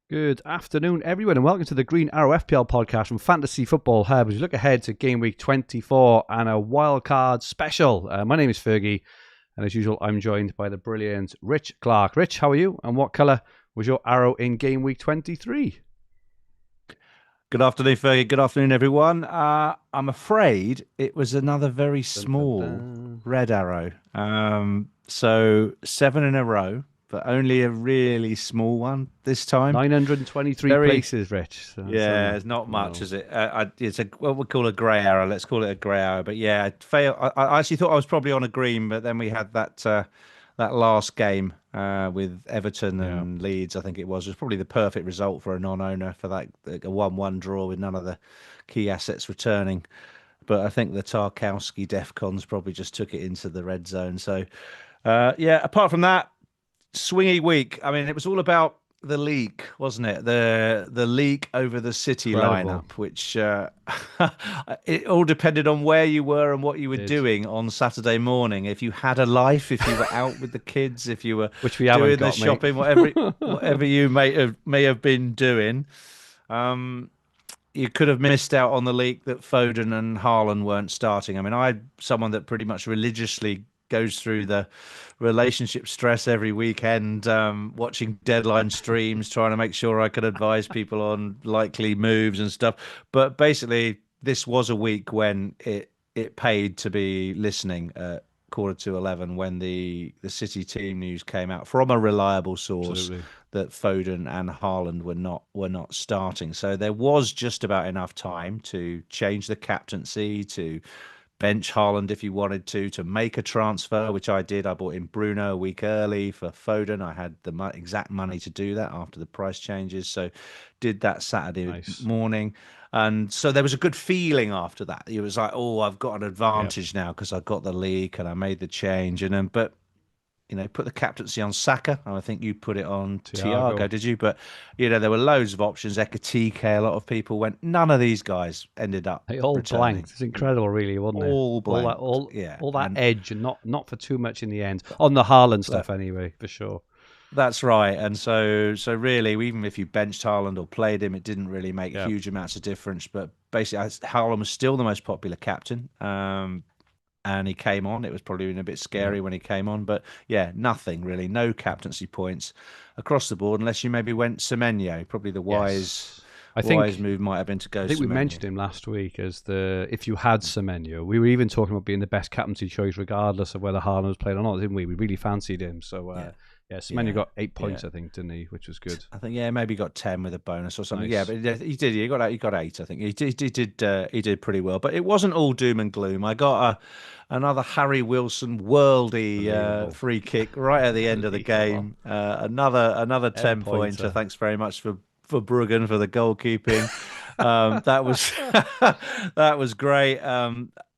Good afternoon, everyone, and welcome to the Green Arrow FPL Podcast from Fantasy Football Hub as we look ahead to Gameweek 24 and a Wildcard Special. My name is Fergie, and as usual, I'm joined by the brilliant Rich Clarke. Rich, how are you? And what colour was your arrow in Gameweek 23? Good afternoon, Fergie. Good afternoon, everyone. I'm afraid it was another very small red arrow. So 7 in a row, but only a really small one this time. 923 places, Rich. So it's not much, is it? It's what we call a grey arrow. Let's call it a grey arrow. But yeah, I actually thought I was probably on a green, but then we had that last game with Everton and Leeds. I think it was probably the perfect result for a non-owner for that, a 1-1 draw with none of the key assets returning. But I think the Tarkowski Defcons probably just took it into the red zone. So apart from that, swingy week. I mean, it was all about the leak, wasn't it? The leak over the City lineup, which it all depended on where you were and what you were doing on Saturday morning. If you had a life, if you were out with the kids, if you were doing the shopping, whatever you may have been doing, you could have missed out on the leak that Foden and Haaland weren't starting. I mean, I'm someone that pretty much religiously goes through the relationship stress every weekend, watching deadline streams, trying to make sure I could advise people on likely moves and stuff. But basically, this was a week when it paid to be listening at 11:15 when the City team news came out from a reliable source that Foden and Haaland were not starting. So there was just about enough time to change the captaincy, to bench Haaland if you wanted to make a transfer, which I did. I bought in Bruno a week early for Foden. I had the exact money to do that after the price changes. So did that Saturday morning. And so there was a good feeling after that. It was like, oh, I've got an advantage now because I got the leak and I made the change. And then, but put the captaincy on Saka. I think you put it on Thiago, did you? But, there were loads of options. Ekatike, a lot of people went. None of these guys ended up. They all blanked. It's incredible, really, wasn't it? All blanked. All that edge, and not for too much in the end. On the Haaland stuff, anyway, for sure. That's right. And so really, even if you benched Haaland or played him, it didn't really make huge amounts of difference. But basically, Haaland was still the most popular captain. And he came on. It was probably a bit scary when he came on. But nothing really. No captaincy points across the board, unless you maybe went Semenyo. Probably the wise move might have been to go Semenyo. I think we mentioned him last week as if you had Semenyo. We were even talking about being the best captaincy choice regardless of whether Haaland was playing or not, didn't we? We really fancied him. So, Semenyo got 8 points, I think, didn't he? Which was good. I think, maybe got 10 with a bonus or something. Nice. Yeah, but he did. He got 8, I think. He did pretty well. But it wasn't all doom and gloom. I got another Harry Wilson worldy free kick right at the end of the game. Another 10 pointer. Thanks very much for Bruggen for the goalkeeping. That was great.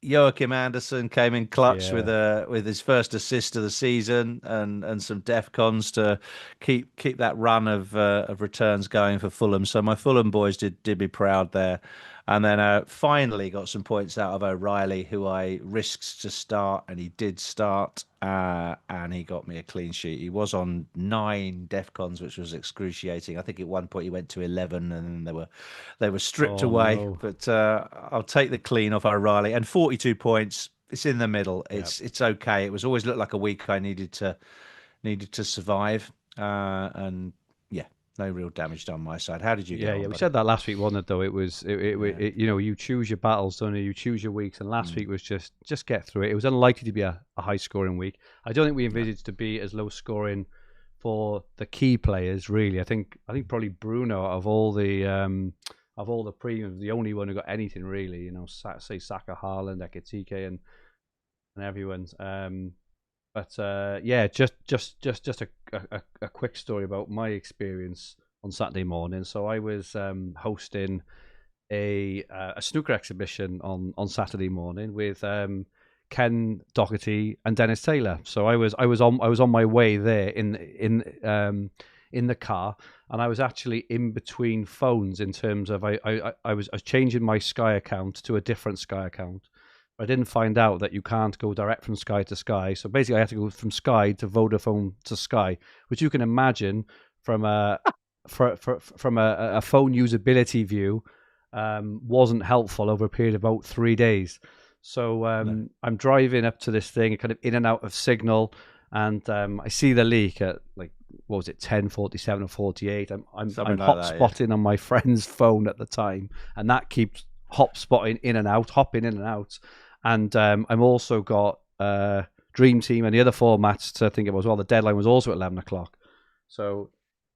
Joachim Anderson came in clutch with his first assist of the season and some Defcons to keep that run of returns going for Fulham. So my Fulham boys did me proud there. And then finally got some points out of O'Reilly, who I risked to start, and he did start, and he got me a clean sheet. He was on 9 Defcons, which was excruciating. I think at one point he went to 11, and then they were stripped away. No. But I'll take the clean off O'Reilly, and 42 points. It's in the middle. It's okay. It was always looked like a week I needed to survive, and no real damage done my side. How did you get on? We said that last week, wasn't it, though? It was, you choose your battles, don't you? You choose your weeks, and last week was just get through it. It was unlikely to be a high-scoring week. I don't think we envisaged to be as low-scoring for the key players, really. I think probably Bruno, of all the premiums, the only one who got anything, really. Say Saka, Haaland, Ekatike, and everyone's. But just a quick story about my experience on Saturday morning. So I was hosting a snooker exhibition on Saturday morning with Ken Doherty and Dennis Taylor. So I was on my way there in the car, and I was actually in between phones in terms of I was changing my Sky account to a different Sky account. I didn't find out that you can't go direct from Sky to Sky. So basically I had to go from Sky to Vodafone to Sky, which you can imagine from a from a phone usability view, wasn't helpful over a period of about 3 days. So I'm driving up to this thing, kind of in and out of signal, and I see the leak at like, what was it, 10:47 or 48. I'm hotspotting on my friend's phone at the time, and that keeps hopping in and out. And I'm also got Dream Team and the other formats to think of as well. The deadline was also at 11 o'clock. So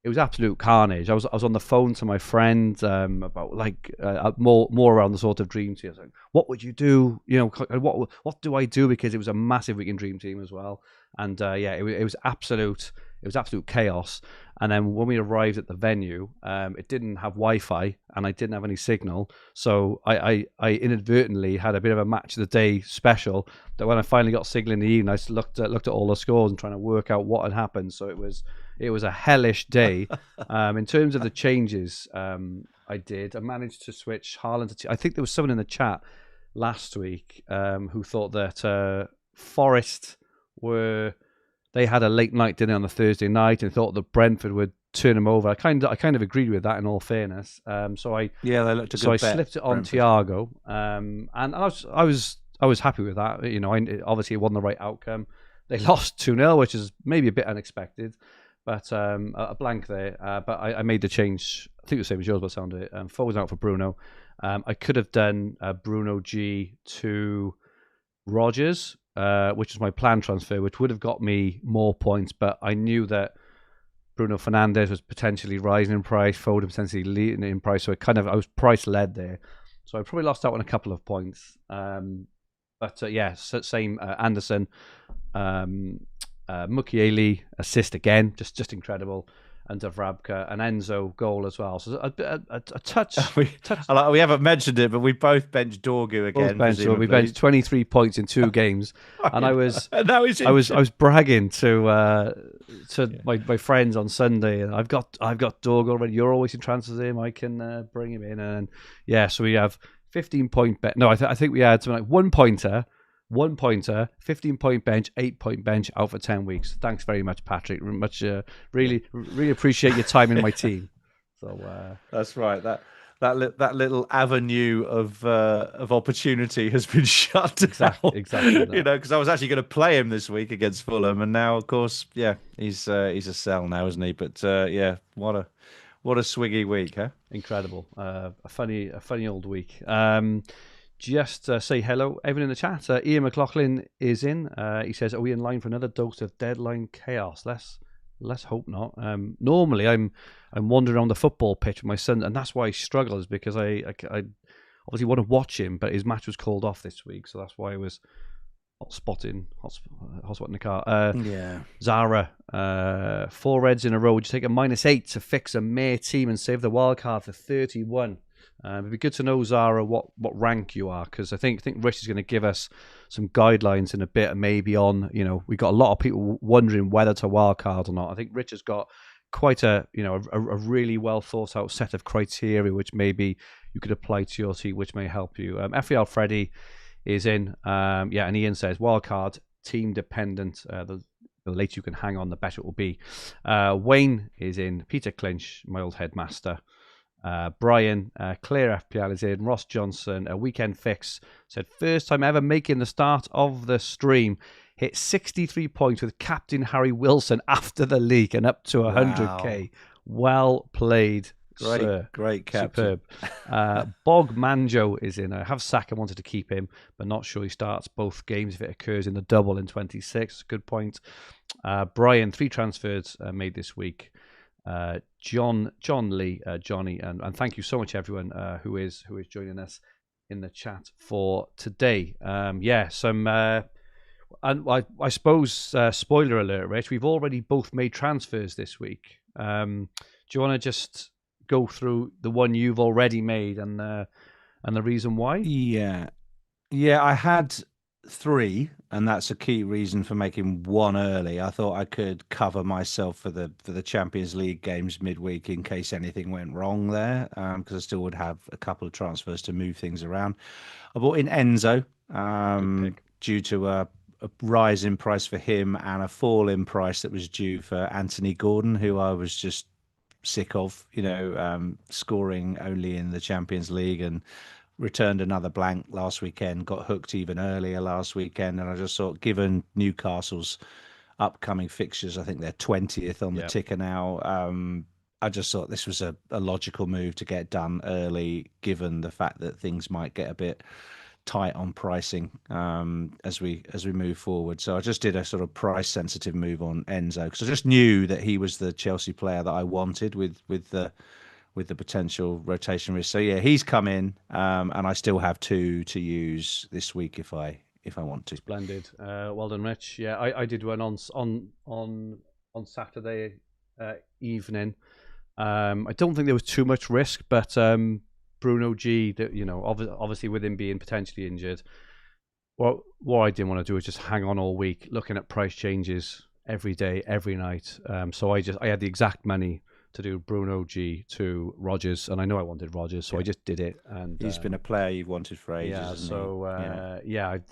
it was absolute carnage. I was on the phone to my friend about like more around the sort of Dream Team. I was like, what would you do? You know, what do I do? Because it was a massive week in Dream Team as well. And it was absolute chaos. And then when we arrived at the venue, it didn't have Wi-Fi and I didn't have any signal. So I inadvertently had a bit of a match of the day special. That when I finally got signal in the evening, I looked at all the scores and trying to work out what had happened. So it was a hellish day. In terms of the changes, I managed to switch Haaland to. I think there was someone in the chat last week who thought that Forest they had a late night dinner on the Thursday night and thought that Brentford would turn them over. I kind of agreed with that in all fairness. So I looked a good bet, slipped it on Brentford. Thiago, and I was happy with that. You know, obviously it wasn't the right outcome. They lost 2-0, which is maybe a bit unexpected, but a blank there. But I made the change. I think the same as yours, but sounded it. Forwards out for Bruno. I could have done Bruno G to Rodgers, which was my planned transfer, which would have got me more points, but I knew that Bruno Fernandes was potentially rising in price, Foden potentially leading in price, so I was price led there. So I probably lost out on a couple of points. But same Anderson, Mukiele assist again, just incredible. And Vrabka and Enzo goal as well. So a touch. We haven't mentioned it, but we both benched Dorgu again. So we benched 23 points in 2 games, and I was bragging to my friends on Sunday. And I've got Dorgu already. You're always in transfers him. I can bring him in, and so we have 15-point bet. No, I think we had something like 1 pointer. 15-point bench, 8-point bench out for 10 weeks. Thanks very much, Patrick. Much, really appreciate your time in my team. So that's right. That little avenue of opportunity has been shut down. Exactly. You know, because I was actually going to play him this week against Fulham, and now, of course, he's a sell now, isn't he? But what a swiggy week, huh? Incredible. A funny old week. Just say hello, everyone in the chat. Ian McLaughlin is in. He says, "Are we in line for another dose of deadline chaos?" Let's hope not. Normally, I'm wandering on the football pitch with my son, and that's why I struggle, is because I obviously want to watch him, but his match was called off this week, so that's why I was hotspotting the car. Zara, 4 reds in a row. Would you take a -8 to fix a mere team and save the wild card for 31? It'd be good to know, Zara, what rank you are, because I think Rich is going to give us some guidelines in a bit, and maybe on, we've got a lot of people wondering whether to wildcard or not. I think Rich has got quite a really well thought out set of criteria which maybe you could apply to your team, which may help you. FPL Freddy is in, and Ian says wildcard team dependent. The later you can hang on, the better it will be. Wayne is in. Peter Clinch, my old headmaster. Brian, Claire FPL is in. Ross Johnson, a weekend fix, said first time ever making the start of the stream. Hit 63 points with Captain Harry Wilson after the league and up to 100k. Well played, sir. Great captain. Superb. Bog Manjo is in. I have Saka, wanted to keep him, but not sure he starts both games if it occurs in the double in 26. Good point. Brian, 3 transfers made this week. John Lee, Johnny, and thank you so much everyone who is joining us in the chat for today. And I suppose spoiler alert, Rich, we've already both made transfers this week. Do you want to just go through the one you've already made and the reason why? Yeah, I had 3, and that's a key reason for making 1 early. I thought I could cover myself for the Champions League games midweek in case anything went wrong there, because I still would have a couple of transfers to move things around. I bought in Enzo due to a rise in price for him and a fall in price that was due for Anthony Gordon, who I was just sick of, scoring only in the Champions League, and returned another blank last weekend, got hooked even earlier last weekend. And I just thought, given Newcastle's upcoming fixtures, I think they're 20th on the ticker now. I just thought this was a logical move to get done early, given the fact that things might get a bit tight on pricing as we move forward. So I just did a sort of price sensitive move on Enzo, because I just knew that he was the Chelsea player that I wanted with the potential rotation risk. So yeah, he's come in, and I still have 2 to use this week if I want to. Splendid. Well done, Rich. Yeah, I did one on Saturday evening. I don't think there was too much risk, but Bruno G, obviously with him being potentially injured, what I didn't want to do was just hang on all week looking at price changes every day, every night. So I had the exact money to do Bruno G to Rodgers, and I know I wanted Rodgers, so I just did it. And he's been a player you've wanted for ages. Yeah, so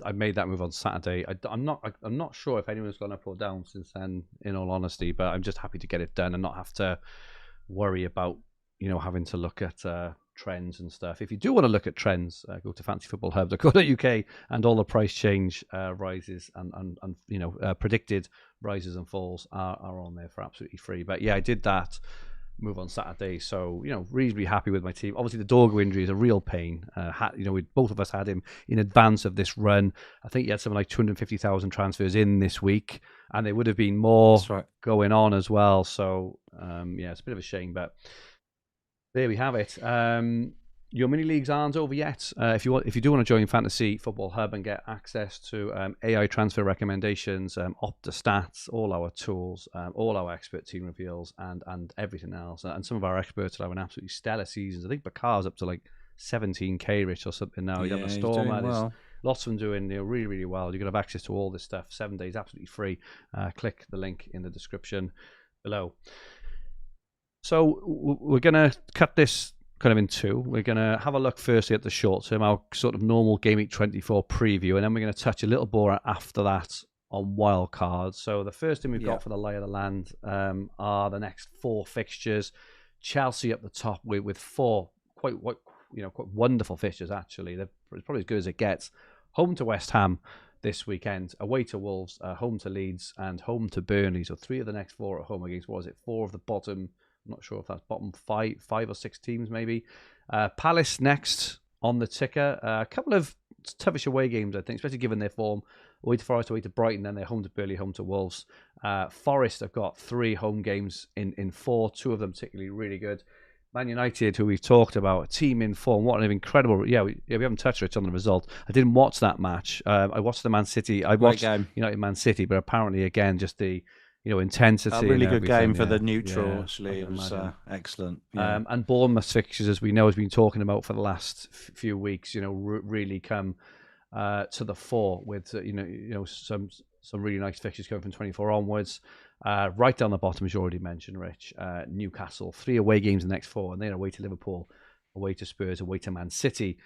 I made that move on Saturday. I'm not sure if anyone's gone up or down since then, in all honesty, but I'm just happy to get it done and not have to worry about having to look at trends and stuff. If you do want to look at trends, go to fantasyfootballhub.co.uk, and all the price change rises and predicted rises and falls are on there for absolutely free. But yeah, I did that move on Saturday, so reasonably happy with my team. Obviously the Dorgo injury is a real pain. We both of us had him in advance of this run. I think he had something like 250,000 transfers in this week, and there would have been more going on as well. So it's a bit of a shame, but there we have it. Your mini leagues aren't over yet. If you do want to join Fantasy Football Hub and get access to AI transfer recommendations, Opta stats, all our tools, all our expert team reveals, and everything else, and some of our experts are having absolutely stellar seasons. I think Bakar's up to like 17k Rich or something now. He's having a stormer. Well. Lots of them doing really, really well. You're going to have access to all this stuff. 7 days absolutely free. Click the link in the description below. So we're going to cut this kind of in two. We're going to have a look firstly at the short term, our sort of normal Game Week 24 preview, and then we're going to touch a little more after that on wildcards. So the first thing we've got for the lay of the land are the next 4 fixtures. Chelsea up the top with 4 quite wonderful fixtures, actually. They're probably as good as it gets. Home to West Ham this weekend, away to Wolves, home to Leeds, and home to Burnley. So 3 of the next 4 at home against, 4 of the bottom, I'm not sure if that's bottom 5 or 6 teams maybe. Palace next on the ticker. A couple of toughish away games, I think, especially given their form. Away to Forest, away to Brighton, then they're home to Burnley, home to Wolves. Forest have got 3 home games in 4, 2 of them particularly really good. Man United, who we've talked about, a team in form. What an incredible... Yeah, we haven't touched it on the result. I didn't watch that match. I watched the Man City. I watched United Man City, but apparently, again, just the intensity. A really good game for the neutral, actually. It was excellent. Yeah. And Bournemouth fixtures, as we know, has been talking about for the last few weeks, really come to the fore with, some really nice fixtures going from 24 onwards. Right down the bottom, as you already mentioned, Rich, Newcastle, 3 away games in the next 4, and they're away to Liverpool, away to Spurs, away to Man City.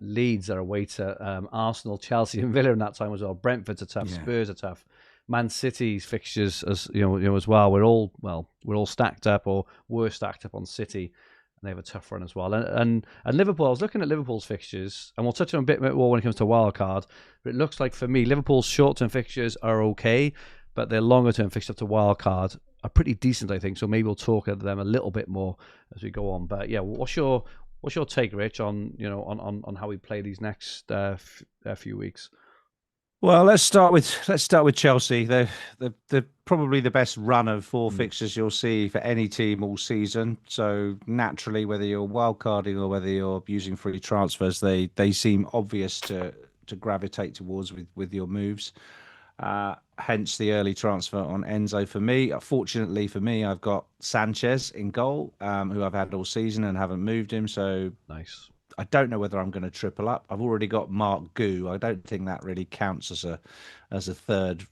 Leeds are away to Arsenal, Chelsea, and Villa in that time as well. Brentford's are tough, Spurs are tough. Man City's fixtures, as as well. We're all stacked up, or were stacked up on City, and they have a tough run as well. And Liverpool, I was looking at Liverpool's fixtures, and we'll touch on a bit more when it comes to wildcard. But it looks like for me, Liverpool's short-term fixtures are okay, but their longer-term fixtures up to wildcard are pretty decent, I think. So maybe we'll talk about them a little bit more as we go on. But yeah, what's your take, Rich, on on how we play these next few weeks? Well, let's start with Chelsea. They're probably the best run of 4 fixtures you'll see for any team all season. So naturally, whether you're wildcarding or whether you're using free transfers, they seem obvious to gravitate towards with your moves. Hence the early transfer on Enzo for me. Fortunately for me, I've got Sanchez in goal, who I've had all season and haven't moved him. So nice. I don't know whether I'm going to triple up. I've already got Mark Gu. I don't think that really counts as a third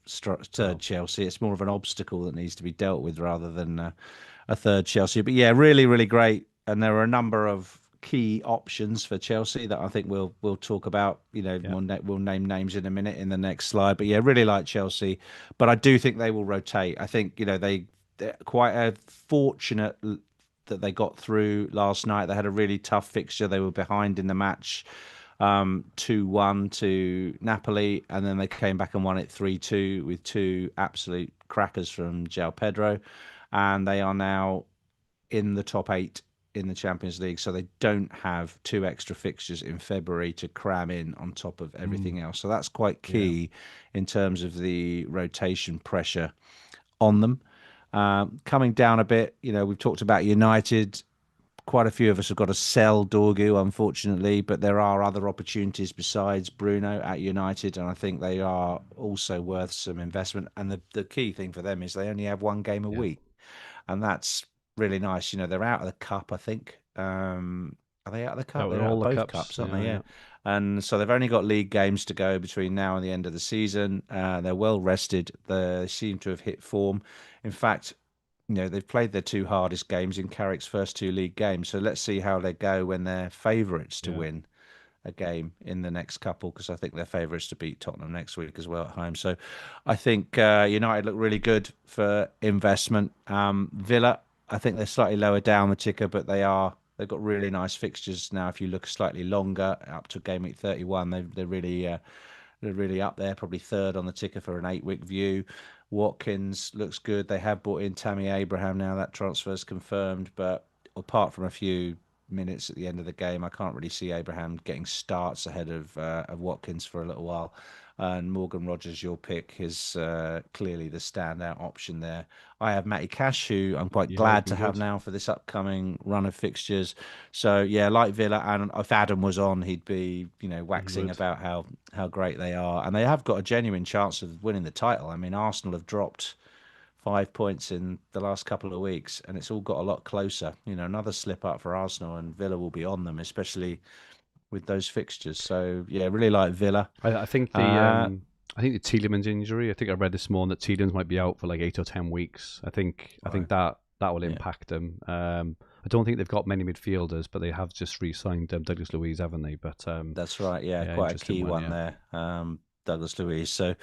Chelsea. It's more of an obstacle that needs to be dealt with rather than a third Chelsea. But yeah, really, really great. And there are a number of key options for Chelsea that I think we'll talk about. We'll name names in a minute in the next slide. But yeah, really like Chelsea. But I do think they will rotate. I think they're quite a fortunate that they got through last night. They had a really tough fixture. They were behind in the match, 2-1 to Napoli, and then they came back and won it 3-2 with two absolute crackers from João Pedro, and they are now in the top 8 in the Champions League, so they don't have 2 extra fixtures in February to cram in on top of everything else. So that's quite key in terms of the rotation pressure on them. Coming down a bit, we've talked about United. Quite a few of us have got to sell Dorgu, unfortunately, but there are other opportunities besides Bruno at United, and I think they are also worth some investment. And the key thing for them is they only have 1 game a week, and that's really nice. They're out of the cup, I think. Are they out of the cup? They're They're out all of the both cups, cups, aren't they? yeah. And so they've only got league games to go between now and the end of the season. They're well rested. They seem to have hit form. In fact, they've played their 2 hardest games in Carrick's first 2 league games. So let's see how they go when they're favourites to win a game in the next couple, because I think they're favourites to beat Tottenham next week as well at home. So I think United look really good for investment. Villa, I think they're slightly lower down the ticker, but they've got really nice fixtures now. If you look slightly longer, up to game week 31, they're really up there, probably third on the ticker for an 8-week view. Watkins looks good. They have brought in Tammy Abraham now. That transfer's confirmed, but apart from a few minutes at the end of the game, I can't really see Abraham getting starts ahead of Watkins for a little while. And Morgan Rogers, your pick, is clearly the standout option there. I have Matty Cash, who I'm quite glad to have now for this upcoming run of fixtures. So yeah, like Villa, and if Adam was on, he'd be waxing about how great they are, and they have got a genuine chance of winning the title. I mean, Arsenal have dropped 5 points in the last couple of weeks, and it's all got a lot closer. Another slip up for Arsenal, and Villa will be on them, especially with those fixtures. So yeah, really like Villa. I think the Tielemans injury. I think I read this morning that Tielemans might be out for like 8 or 10 weeks. I think that will impact them. I don't think they've got many midfielders, but they have just re-signed Douglas Luiz, haven't they? But that's right. Yeah, quite a key one there. Douglas Luiz. So,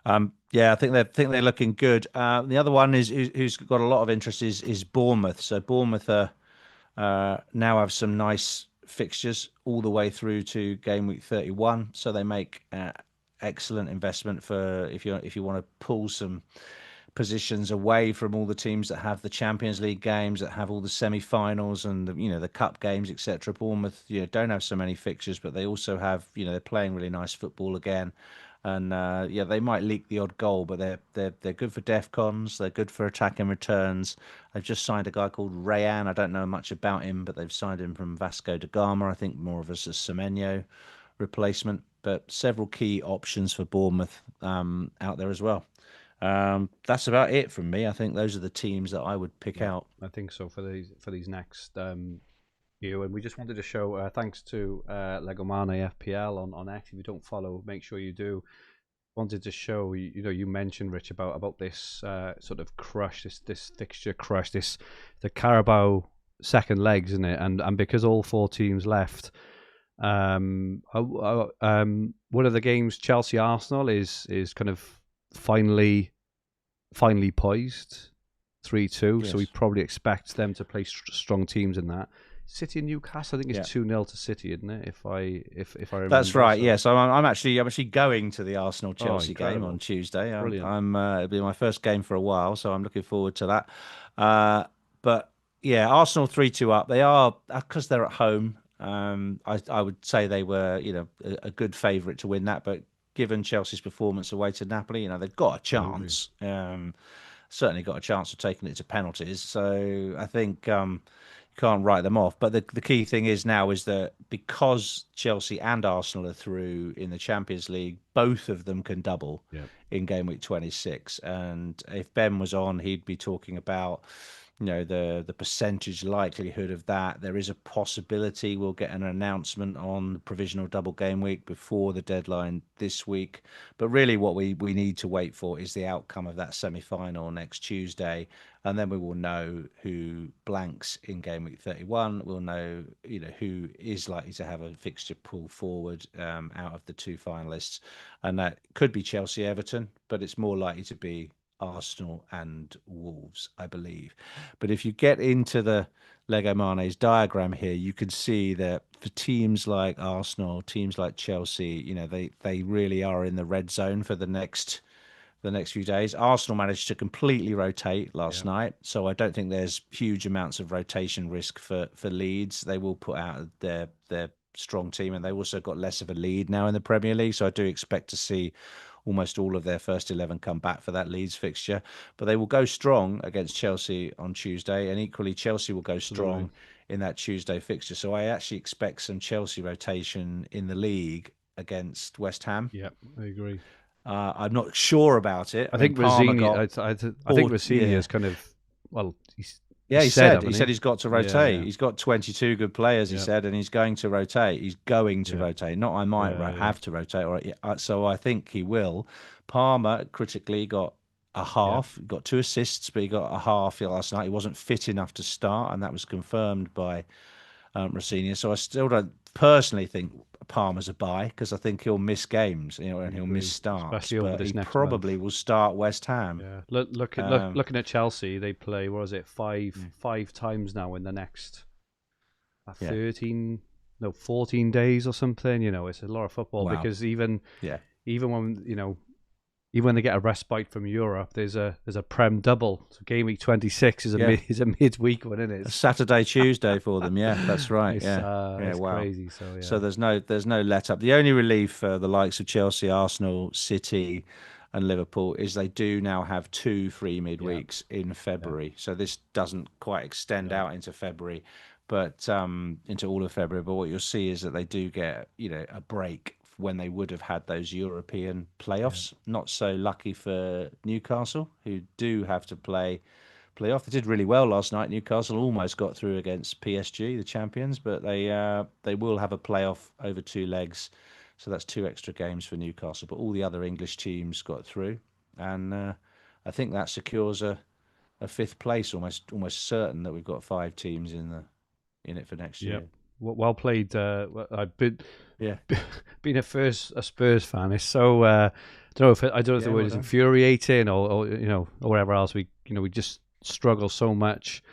I think they're looking good. The other one who's got a lot of interest is Bournemouth. So Bournemouth now have some nice fixtures all the way through to game week 31. So they make excellent investment for if you want to pull some positions away from all the teams that have the Champions League games, that have all the semi-finals and the cup games, etc. Bournemouth don't have so many fixtures, but they also have they're playing really nice football again. And they might leak the odd goal, but they're good for DEFCONs. They're good for attacking returns. They've just signed a guy called Rayan. I don't know much about him, but they've signed him from Vasco da Gama. I think more of as a Semenyo replacement. But several key options for Bournemouth out there as well. That's about it from me. I think those are the teams that I would pick out. I think so for these next. And we just wanted to show thanks to Legomane FPL on X. If you don't follow, make sure you do. Wanted to show you mentioned, Rich, about this sort of crush, this fixture crush, the Carabao second legs, isn't it? And because all 4 teams left, one of the games, Chelsea Arsenal, is kind of finally poised 3-2. Yes. So we probably expect them to play strong teams in that. City and Newcastle, I think it's 2-0 to City, isn't it? If I remember. That's right. So. Yes, I'm actually going to the Arsenal Chelsea game on Tuesday. It'll be my first game for a while, so I'm looking forward to that. But yeah, Arsenal 3-2 up. They are, because they're at home. I would say they were a good favourite to win that, but given Chelsea's performance away to Napoli, they've got a chance. Certainly got a chance of taking it to penalties. So I think can't write them off. But the key thing is that because Chelsea and Arsenal are through in the Champions League, both of them can double in game week 26. And if Ben was on, he'd be talking about the percentage likelihood of that. There is a possibility we'll get an announcement on the provisional double game week before the deadline this week. But really what we need to wait for is the outcome of that semi-final next Tuesday. And then we will know who blanks in game week 31. We'll know, who is likely to have a fixture pull forward out of the 2 finalists. And that could be Chelsea Everton, but it's more likely to be Arsenal and Wolves, I believe. But if you get into the Lego Mane's diagram here, you can see that for teams like Arsenal, teams like Chelsea, they really are in the red zone for the next few days. Arsenal managed to completely rotate last night, so I don't think there's huge amounts of rotation risk for Leeds. They will put out their strong team, and they also got less of a lead now in the Premier League, so I do expect to see almost all of their first 11 come back for that Leeds fixture. But they will go strong against Chelsea on Tuesday, and equally Chelsea will go strong in that Tuesday fixture. So I actually expect some Chelsea rotation in the league against West Ham. Yeah, I agree. I'm not sure about it. I think Rossini. I think Rossini is kind of he said he's got to rotate. Yeah. He's got 22 good players. He said, and he's going to rotate. He's going to rotate. Not I might have to rotate. So I think he will. Palmer critically got a half. Got 2 assists, but he got a half last night. He wasn't fit enough to start, and that was confirmed by Rossini. So I still don't personally think Palmer's a buy, because I think he'll miss games, and he'll miss starts. Especially over this next probably will start West Ham. Yeah. Looking at Chelsea, they play 5 times now in the next 14 days or something. It's a lot of football because even when they get a respite from Europe, there's a Prem double. So game week 26 is a midweek one, isn't it? A Saturday, Tuesday for them. Yeah, that's right. It's wow. crazy. So there's no let up. The only relief for the likes of Chelsea, Arsenal, City, and Liverpool is they do now have 2 free midweeks in February. So this doesn't quite extend out into February, but into all of February. But what you'll see is that they do get a break when they would have had those European playoffs. Not so lucky for Newcastle, who do have to play off. They did really well last night. Newcastle almost got through against PSG, the champions, but they will have a playoff over 2 legs. So that's 2 extra games for Newcastle. But all the other English teams got through, and I think that secures a 5th place, almost certain that we've got 5 teams in it for next year. Well played. I've been being a Spurs fan. It's so I don't know if the word is infuriating or whatever else. We just struggle so much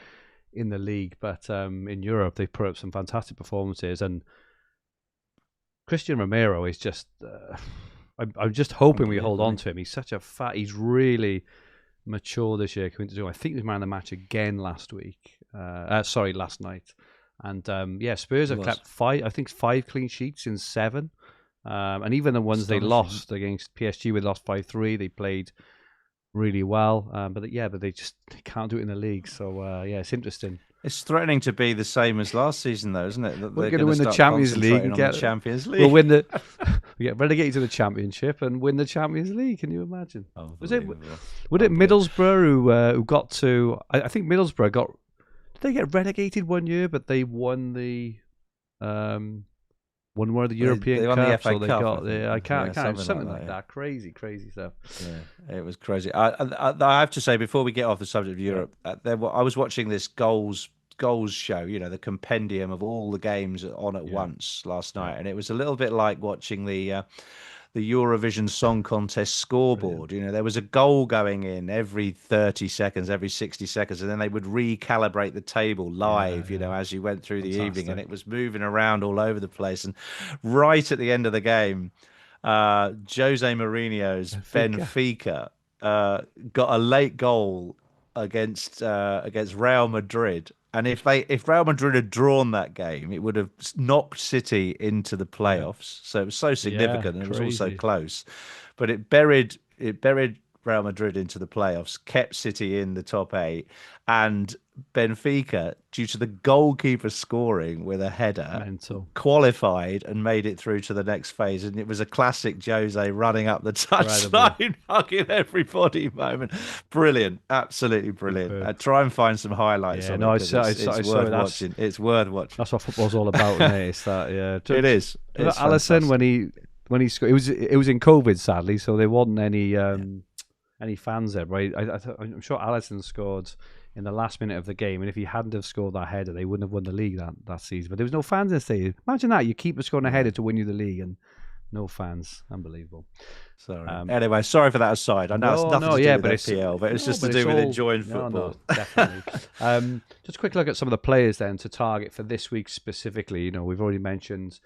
in the league, but in Europe they put up some fantastic performances. And Christian Romero is just. I'm just hoping we hold on to him. He's such a he's really mature this year. I think he was man of the match again last night. And Spurs have kept 5 clean sheets in 7, and even the ones they lost against PSG, we lost 5-3. They played really well, but they can't do it in the league. So it's interesting. It's threatening to be the same as last season, though, isn't it? That we're going to win the Champions League and get We'll win we get relegated to the Championship and win the Champions League. Can you imagine? Was it Middlesbrough who got to? I think Middlesbrough got. Did they get relegated one year, but they won the one of the European Cup? The FA Cup, got I can't something like that. Crazy stuff. Yeah, it was crazy. I have to say, before we get off the subject of Europe, I was watching this goals show, the compendium of all the games on at once last night, and it was a little bit like watching the Eurovision Song Contest scoreboard. There was a goal going in every 30 seconds, every 60 seconds, and then they would recalibrate the table live, as you went through the evening, and it was moving around all over the place. And right at the end of the game, Jose Mourinho's Benfica got a late goal against Real Madrid. And if Real Madrid had drawn that game, it would have knocked City into the playoffs. So it was so significant, and it was also close. But it buried Real Madrid into the playoffs, kept City in the top 8, and Benfica, due to the goalkeeper scoring with a header, qualified and made it through to the next phase. And it was a classic Jose running up the touchline, hugging everybody moment. Brilliant, absolutely brilliant. Try and find some highlights. Yeah, it's worth watching. It's worth watching. That's what football's all about, isn't it? It's that, it is. Alisson when he scored, it was in COVID, sadly, so there wasn't any fans there. Right, I'm sure Alisson scored in the last minute of the game, and if he hadn't have scored that header, they wouldn't have won the league that season. But there was no fans in the stadium. Imagine that, you keep scoring a header to win you the league, and No fans. Unbelievable. Sorry. Anyway, sorry for that aside. I know it's nothing to do with FPL, but it's just to do with enjoying football. No, definitely. Just a quick look at some of the players then to target for this week specifically. You know, we've already mentioned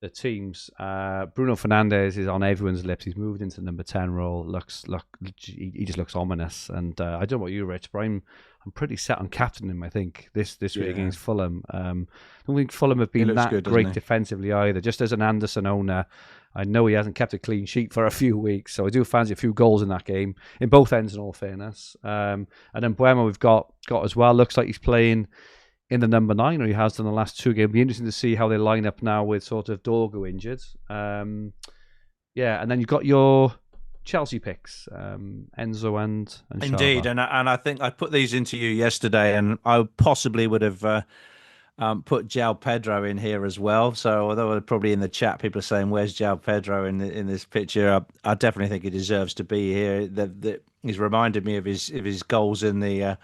the teams. Bruno Fernandes is on everyone's lips. He's moved into the number 10 role. He just looks ominous. And I don't know about you, Rich, but I'm pretty set on captaining him, I think, this week against Fulham. I don't think Fulham have been that great defensively either. Just as an Anderson owner, I know he hasn't kept a clean sheet for a few weeks, so I do fancy a few goals in that game, in both ends in all fairness. And then Bournemouth we've got as well. Looks like he's playing in the number 9, or he has done the last 2 games. It'll be interesting to see how they line up now with sort of Dorgo injured. And then you've got your Chelsea picks, Enzo and Indeed, Sharma. and I think I put these into you yesterday, and I possibly would have put João Pedro in here as well. So although probably in the chat people are saying, "Where's João Pedro in this picture?" I definitely think he deserves to be here. He's reminded me of his goals in the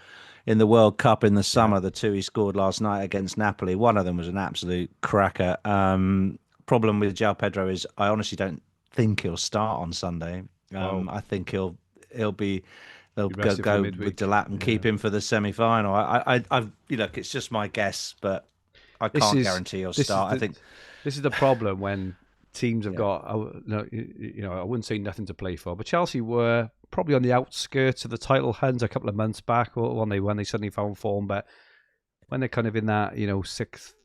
World Cup in the summer. The 2 he scored last night against Napoli. One of them was an absolute cracker. Problem with João Pedro is I honestly don't think he'll start on Sunday. I think they'll go with Delat and keep him for the semi-final. I look, it's just my guess, but I can't guarantee he'll start. I think this is the problem when teams have got, I wouldn't say nothing to play for, but Chelsea were probably on the outskirts of the title hunt a couple of months back, or when they suddenly found form. But when they're kind of in that,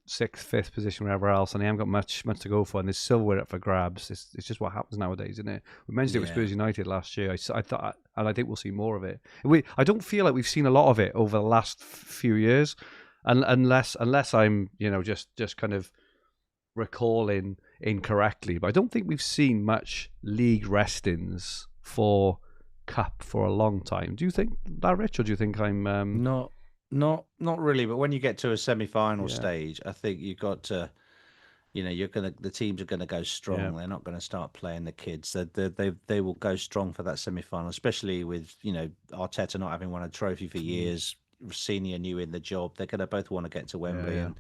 sixth, fifth position, wherever else, and they haven't got much to go for, and there's silverware up for grabs. It's just what happens nowadays, isn't it? We mentioned it with Spurs United last year. I thought, and I think we'll see more of it. I don't feel like we've seen a lot of it over the last few years, unless I'm just kind of recalling incorrectly. But I don't think we've seen much league rest-ins for Cup for a long time. Do you think that, Rich, or do you think I'm Not really, but when you get to a semi-final stage, I think you've got to, the teams are going to go strong. Yeah. They're not going to start playing the kids. They will go strong for that semi-final, especially with Arteta not having won a trophy for years. Senior new in the job, they're going to both want to get to Wembley, and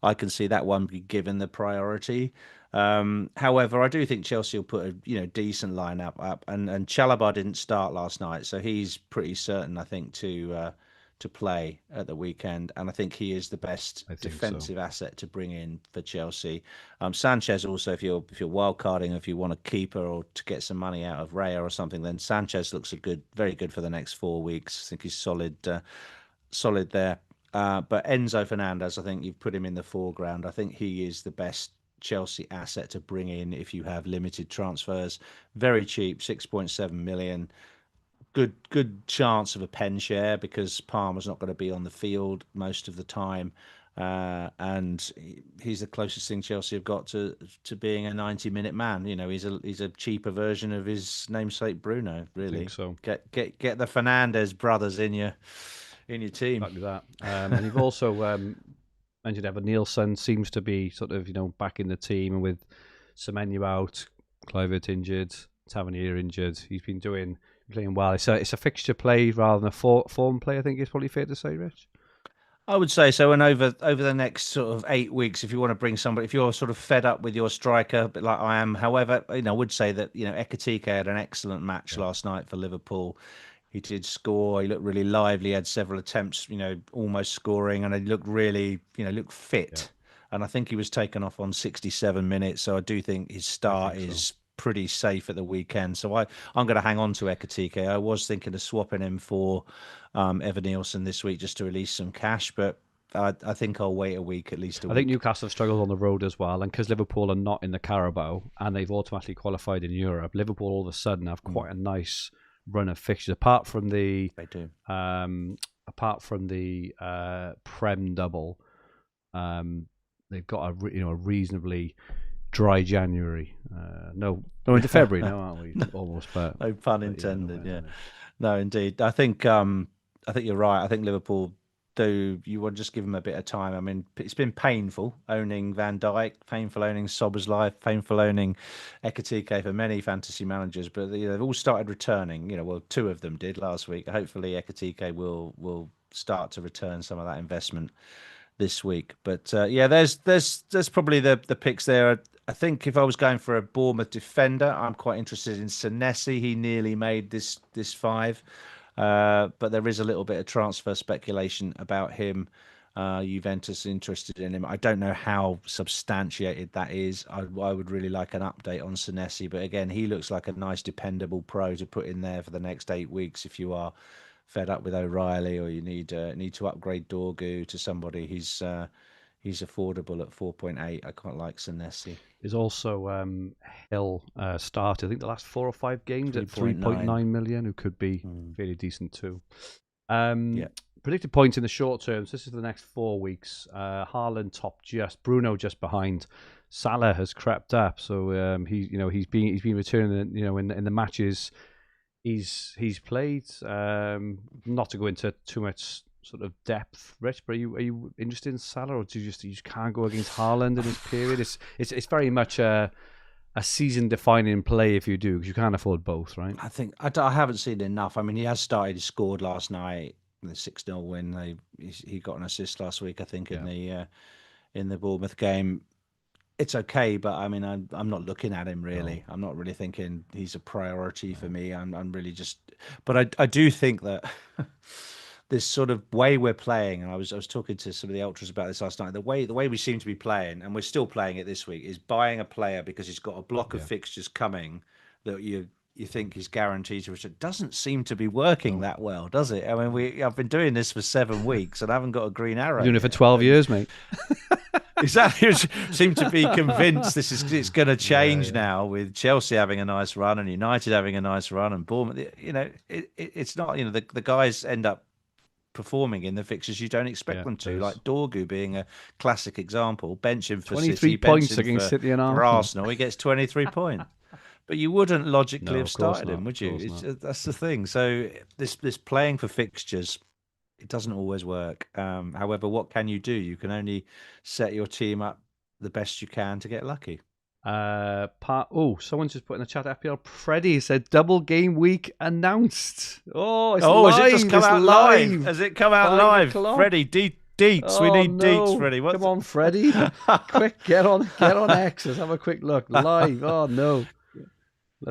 I can see that one be given the priority. However, I do think Chelsea will put a decent lineup up, and Chalobah didn't start last night, so he's pretty certain, I think, to play at the weekend, and I think he is the best defensive asset to bring in for Chelsea. Sanchez also, if you're wildcarding, if you want a keeper or to get some money out of Raya or something, then Sanchez looks very good for the next 4 weeks. I think he's solid there. But Enzo Fernandez, I think you've put him in the foreground. I think he is the best Chelsea asset to bring in if you have limited transfers. Very cheap, 6.7 million. Good chance of a pen share because Palmer's not going to be on the field most of the time, and he's the closest thing Chelsea have got to being a 90-minute man. He's a cheaper version of his namesake Bruno. Really, I think so. Get the Fernandes brothers in your team. Exactly that. And you've also mentioned Evan Nielsen seems to be sort of back in the team, and with Semenyo out, Kluivert injured, Tavernier injured, he's been playing well. It's a fixture play rather than a form play, I think it's probably fair to say, Rich. I would say so. And over the next sort of 8 weeks, if you want to bring somebody, if you're sort of fed up with your striker, a bit like I am, however, I would say that Ekitike had an excellent match last night for Liverpool. He did score. He looked really lively. He had several attempts, almost scoring, and he looked really, looked fit. Yeah. And I think he was taken off on 67 minutes. So I do think his start is pretty safe at the weekend. So I'm going to hang on to Ekitike. I was thinking of swapping him for Evan Nielsen this week just to release some cash, but I think I'll wait a week, at least a week. I think Newcastle have struggled on the road as well, and because Liverpool are not in the Carabao and they've automatically qualified in Europe, Liverpool all of a sudden have quite a nice run of fixtures. Apart from the Prem double, they've got a reasonably dry January. No, into February now, aren't we? Almost, but no pun intended. Yeah, no, indeed. I think you're right. I think Liverpool you want to just give them a bit of time. I mean, it's been painful owning Van Dijk, painful owning Szoboszlai, painful owning Ekitike for many fantasy managers, but they've all started returning. Well, 2 of them did last week. Hopefully, Ekitike will start to return some of that investment this week. But there's probably the picks there. I think if I was going for a Bournemouth defender, I'm quite interested in Senesi. He nearly made this 5. But there is a little bit of transfer speculation about him. Juventus interested in him. I don't know how substantiated that is. I would really like an update on Senesi. But again, he looks like a nice, dependable pro to put in there for the next 8 weeks if you are fed up with O'Reilly or you need to upgrade Dorgu to somebody. He's affordable at 4.8. I quite like Senesi. There's also Hill started, I think, the last 4 or 5 games at 3.9 million, who could be fairly decent too. Predicted points in the short term. So this is the next 4 weeks. Haaland top just, Bruno just behind. Salah has crept up, so he's been returning. In the matches he's played. Not to go into too much sort of depth, Rich, but are you interested in Salah, or do you just can't go against Haaland in this period? It's very much a season-defining play if you do, because you can't afford both, right? I think I haven't seen enough. I mean, he has started. He scored last night, the 6-0 win. He got an assist last week, I think, in the Bournemouth game. It's okay, but I mean, I'm not looking at him really. No. I'm not really thinking he's a priority for me. I'm really just, but I do think that. This sort of way we're playing, and I was talking to some of the ultras about this last night. The way we seem to be playing, and we're still playing it this week, is buying a player because he's got a block of fixtures coming that you think is guaranteed to return. It doesn't seem to be working that well, does it? I mean, I've been doing this for 7 weeks and I haven't got a green arrow. Doing it for 12 years, mate. Exactly. Seem to be convinced it's going to change now, with Chelsea having a nice run and United having a nice run and Bournemouth. It's not. The guys end up performing in the fixtures you don't expect them to, like Dorgu being a classic example. Bench him for 23 City, points against City and for Arsenal. He gets 23 points. But you wouldn't logically have started him, would you? That's the thing. So this playing for fixtures, it doesn't always work. However, what can you do? You can only set your team up the best you can to get lucky. Someone just put in the chat, FPL Freddie said double game week announced. It's live. Has it just come out live? Has it come out live? Freddie, deets. We need deets, Freddie. Come on, Freddie. Quick, get on X. Let's have a quick look. Live. Oh no.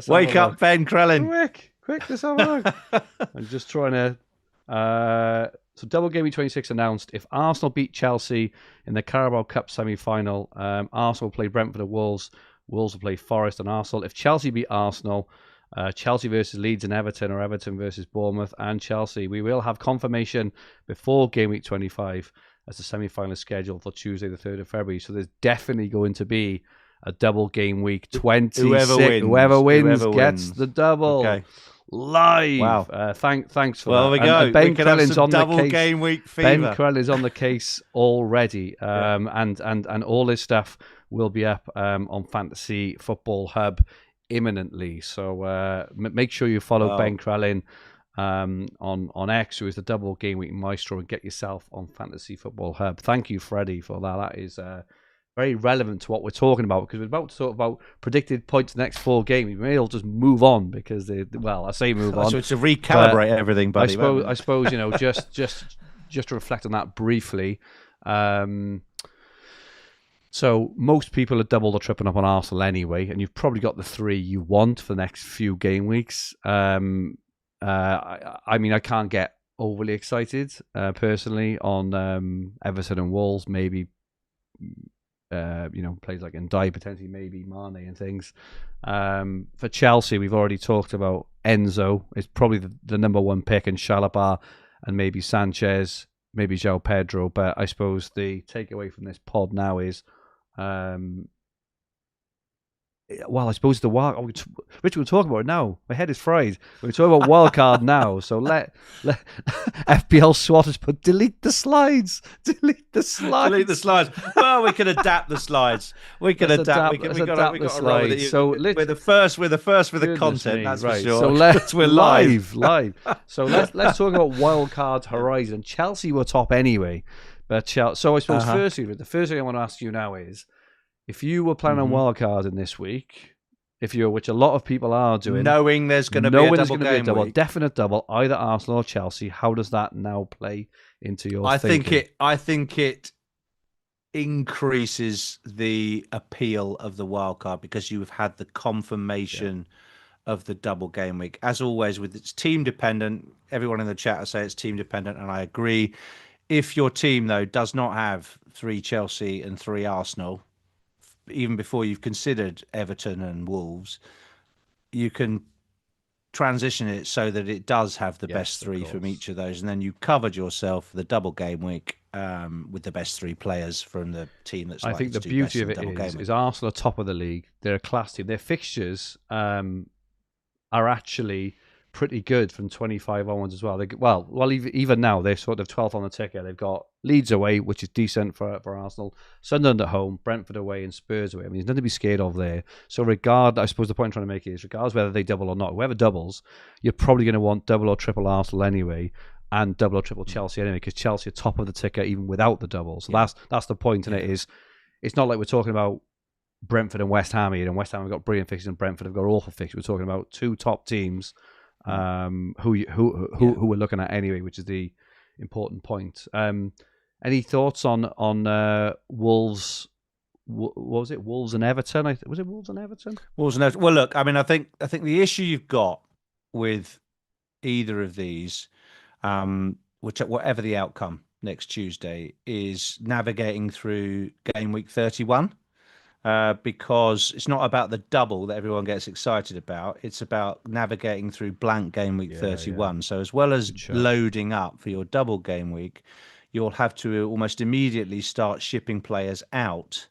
Wake up, Ben Crellin. Quick, let's have a look. I'm just trying to so double game week 26 announced. If Arsenal beat Chelsea in the Carabao Cup semi-final, Arsenal will play Brentford and Wolves. Wolves will play Forest and Arsenal. If Chelsea beat Arsenal, Chelsea versus Leeds and Everton, or Everton versus Bournemouth and Chelsea. We will have confirmation before game week 25 as the semi-final is scheduled for Tuesday the 3rd of February. So there's definitely going to be a double game week 26. Whoever wins gets the double. Okay. Live. Wow. Thanks for that. Well, we go. Ben Crellin's on double the case. Game week fever. Ben Crellin is on the case already. And all his stuff will be up on Fantasy Football Hub imminently. So make sure you follow Ben Crellin on X, who is the double game week maestro, and get yourself on Fantasy Football Hub. Thank you, Freddie, for that. That is very relevant to what we're talking about, because we're about to talk about predicted points in the next 4 games. We may all just move on because I say move on. So it's to recalibrate everything, buddy. I suppose just to reflect on that briefly. So most people are double or tripping up on Arsenal anyway, and you've probably got the 3 you want for the next few game weeks. I mean, I can't get overly excited personally on Everton and Wolves. Maybe plays like Ndiaye, potentially maybe Mane and things. For Chelsea, we've already talked about Enzo. It's probably the number 1 pick, and Chalobah, and maybe Sanchez, maybe João Pedro. But I suppose the takeaway from this pod now is, I suppose the wild. Rich, we'll talk about it now. My head is fried. We're talking about wildcard now. So let FPL swatters put delete the slides. Delete the slides. Well, we can adapt the slides. We can adapt. We got to roll with it. So we're the first with the content. That's right. For sure. So we're live. So let's talk about wildcard horizon. Chelsea were top anyway, but So I suppose firstly, the first thing I want to ask you now is, if you were planning on wildcarding this week, which a lot of people are doing, knowing there's going to be a double game week, definite double, either Arsenal or Chelsea, how does that now play into your thinking? I think it increases the appeal of the wild card because you have had the Yeah. confirmation of the double game week. As always, with it's team dependent. Everyone in the chat will say it's team dependent, and I agree. If your team though does not have 3 Chelsea and 3 Arsenal, even before you've considered Everton and Wolves, you can transition it so that it does have the best Yes, of 3 from course. each of those, and then you covered yourself for the double game week with the best 3 players from the team that's I likely think to the do beauty best of in it double game is week. Arsenal are top of the league. They're a class team. Their fixtures are actually pretty good from 25 onwards as well. Even now they're sort of 12th on the ticker. They've got Leeds away, which is decent for Arsenal. Sunderland at home, Brentford away, and Spurs away. I mean, there's nothing to be scared of there. So I suppose the point I'm trying to make is, regardless whether they double or not, whoever doubles, you're probably going to want double or triple Arsenal anyway, and double or triple Chelsea anyway, because Chelsea are top of the ticker even without the double. So that's the point in it. Is it's not like we're talking about Brentford and West Ham here, and West Ham have got brilliant fixtures, and Brentford have got awful fixtures. We're talking about 2 top teams who we're looking at anyway, which is the important point. Any thoughts on Wolves? What was it? Wolves and Everton? Was it Wolves and Everton? Wolves and Everton. Well, look, I mean, I think the issue you've got with either of these, whatever the outcome next Tuesday, is navigating through game week 31. Because it's not about the double that everyone gets excited about. It's about navigating through blank game week 31. So as well as loading up for your double game week, you'll have to almost immediately start shipping players out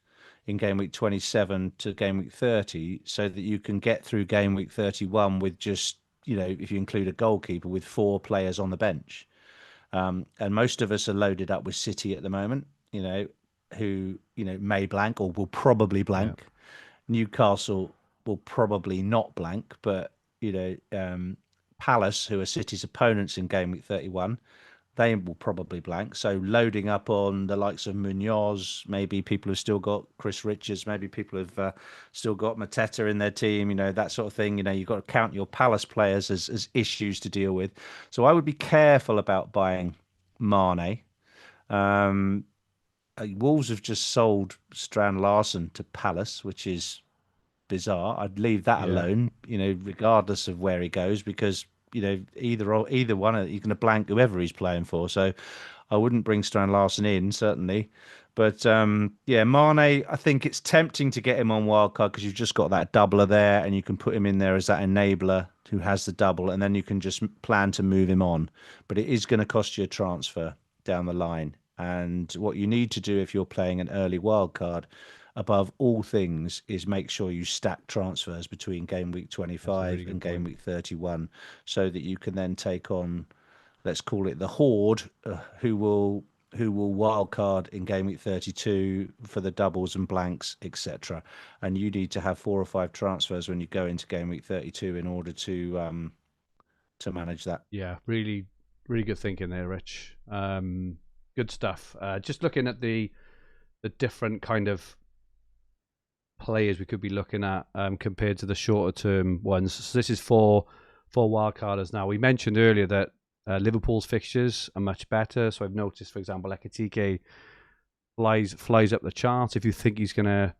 in game week 27 to game week 30 so that you can get through game week 31 with just, if you include a goalkeeper, with 4 players on the bench. And most of us are loaded up with City at the moment, who may blank or will probably blank. Yeah. Newcastle will probably not blank, but Palace, who are City's opponents in game week 31, they will probably blank. So loading up on the likes of Munoz, maybe people have still got Chris Richards, maybe people have still got Mateta in their team, that sort of thing. You've got to count your Palace players as issues to deal with. So I would be careful about buying Mane. Wolves have just sold Strand Larsen to Palace, which is bizarre. I'd leave that alone, regardless of where he goes, because either one you're going to blank whoever he's playing for. So I wouldn't bring Strand Larsen in, certainly. But Mane, I think it's tempting to get him on wildcard because you've just got that doubler there, and you can put him in there as that enabler who has the double, and then you can just plan to move him on. But it is going to cost you a transfer down the line. And what you need to do if you're playing an early wildcard, above all things, is make sure you stack transfers between game week 25 and game week 31 so that you can then take on, let's call it the horde, who will wildcard in game week 32 for the doubles and blanks, etc. And you need to have 4 or 5 transfers when you go into game week 32 in order to manage that. Yeah, really, really good thinking there, Rich. Good stuff. Just looking at the different kind of players we could be looking at compared to the shorter term ones. So this is for wildcarders now. We mentioned earlier that Liverpool's fixtures are much better. So I've noticed, for example, Ekitike flies up the chart. If you think he's going to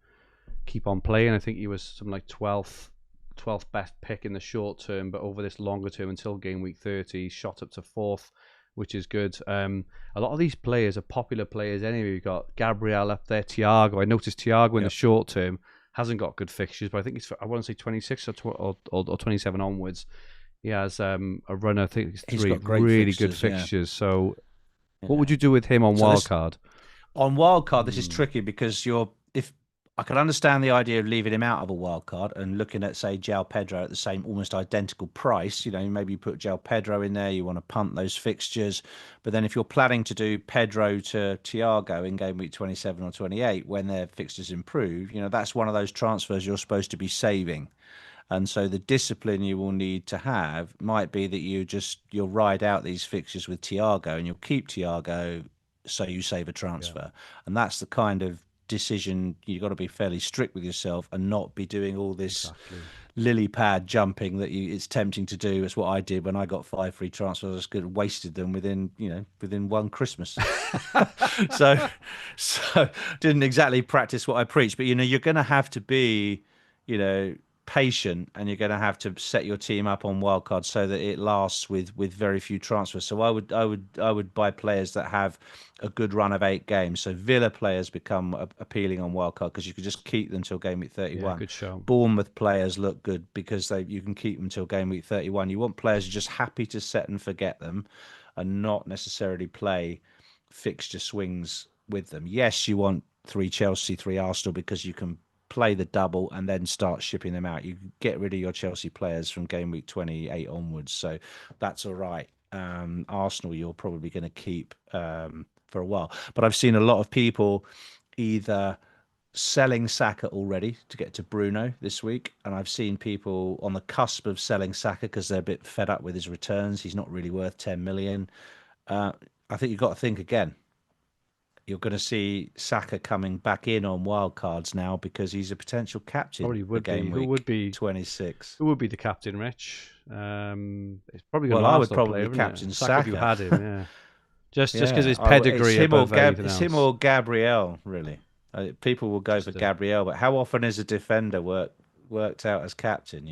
keep on playing, I think he was something like 12th best pick in the short term, but over this longer term until game week 30, he's shot up to 4th, which is good. A lot of these players are popular players anyway. We've got Gabriel up there, Thiago. I noticed Thiago in the short term hasn't got good fixtures, but I think it's, I want to say 26 or 27 onwards. He has a run, I think it's 3 really fixtures, good fixtures. Yeah. So what would you do with him on wildcard? On wildcard, this is tricky because if I could understand the idea of leaving him out of a wild card and looking at, say, João Pedro at the same almost identical price. Maybe you put João Pedro in there, you want to punt those fixtures. But then if you're planning to do Pedro to Thiago in game week 27 or 28, when their fixtures improve, that's one of those transfers you're supposed to be saving. And so the discipline you will need to have might be that you'll ride out these fixtures with Thiago and you'll keep Thiago so you save a transfer. Yeah. And that's the kind of decision you've got to be fairly strict with yourself and not be doing all this lily pad jumping that it's tempting to do. It's what I did when I got 5 free transfers. I just could have wasted them within one Christmas. so didn't exactly practice what I preach. But you're going to have to be, patient, and you're going to have to set your team up on wildcard so that it lasts with very few transfers. So I would buy players that have a good run of 8 games. So Villa players become appealing on wildcard because you can just keep them till game week 31. Yeah, good show. Bournemouth players look good because you can keep them till game week 31. You want players who are just happy to set and forget them and not necessarily play fixture swings with them. Yes, you want 3 Chelsea, 3 Arsenal because you can play the double and then start shipping them out. You get rid of your Chelsea players from game week 28 onwards, so that's all right. Arsenal you're probably going to keep for a while, but I've seen a lot of people either selling Saka already to get to Bruno this week, and I've seen people on the cusp of selling Saka because they're a bit fed up with his returns. He's not really worth 10 million. I think you've got to think again. You're going to see Saka coming back in on wildcards now because he's a potential captain. Probably would be. Who would be 26? Who would be the captain, Rich? It's probably I would probably player, captain Saka. If you had him, yeah. just because his pedigree it's him or Gabriel, really. People will go for Gabriel, but how often is a defender worked out as captain?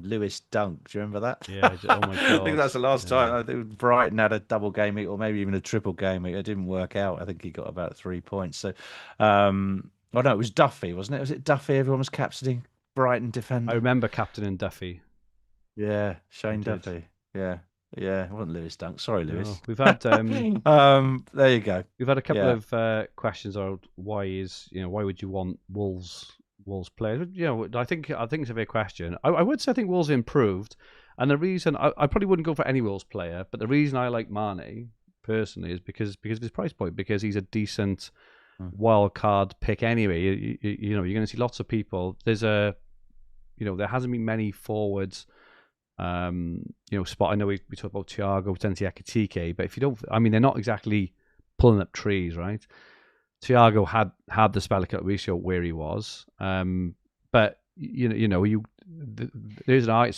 Lewis Dunk. Do you remember that? Yeah. Oh my god. I think that's the last time. I think Brighton had a double game week, or maybe even a triple game week. It didn't work out. I think he got about 3 points. So, no, it was Duffy, wasn't it? Was it Duffy? Everyone was captaining Brighton defender. I remember captaining Duffy. Yeah, Shane Duffy. Yeah. Yeah, it wasn't Lewis Dunk. Sorry, Lewis. No, we've had there you go. We've had a couple of questions on why would you want Wolves players? I think it's a fair question. I would say I think Wolves improved, and the reason I probably wouldn't go for any Wolves player, but the reason I like Mane personally is because of his price point, because he's a decent wild card pick anyway. You're going to see lots of people. There hasn't been many forwards. Spot. I know we talk about Thiago, potentially Ekitike, but if you don't, they're not exactly pulling up trees, right? Thiago had the spell a couple of weeks ago where he was, but there's an eye,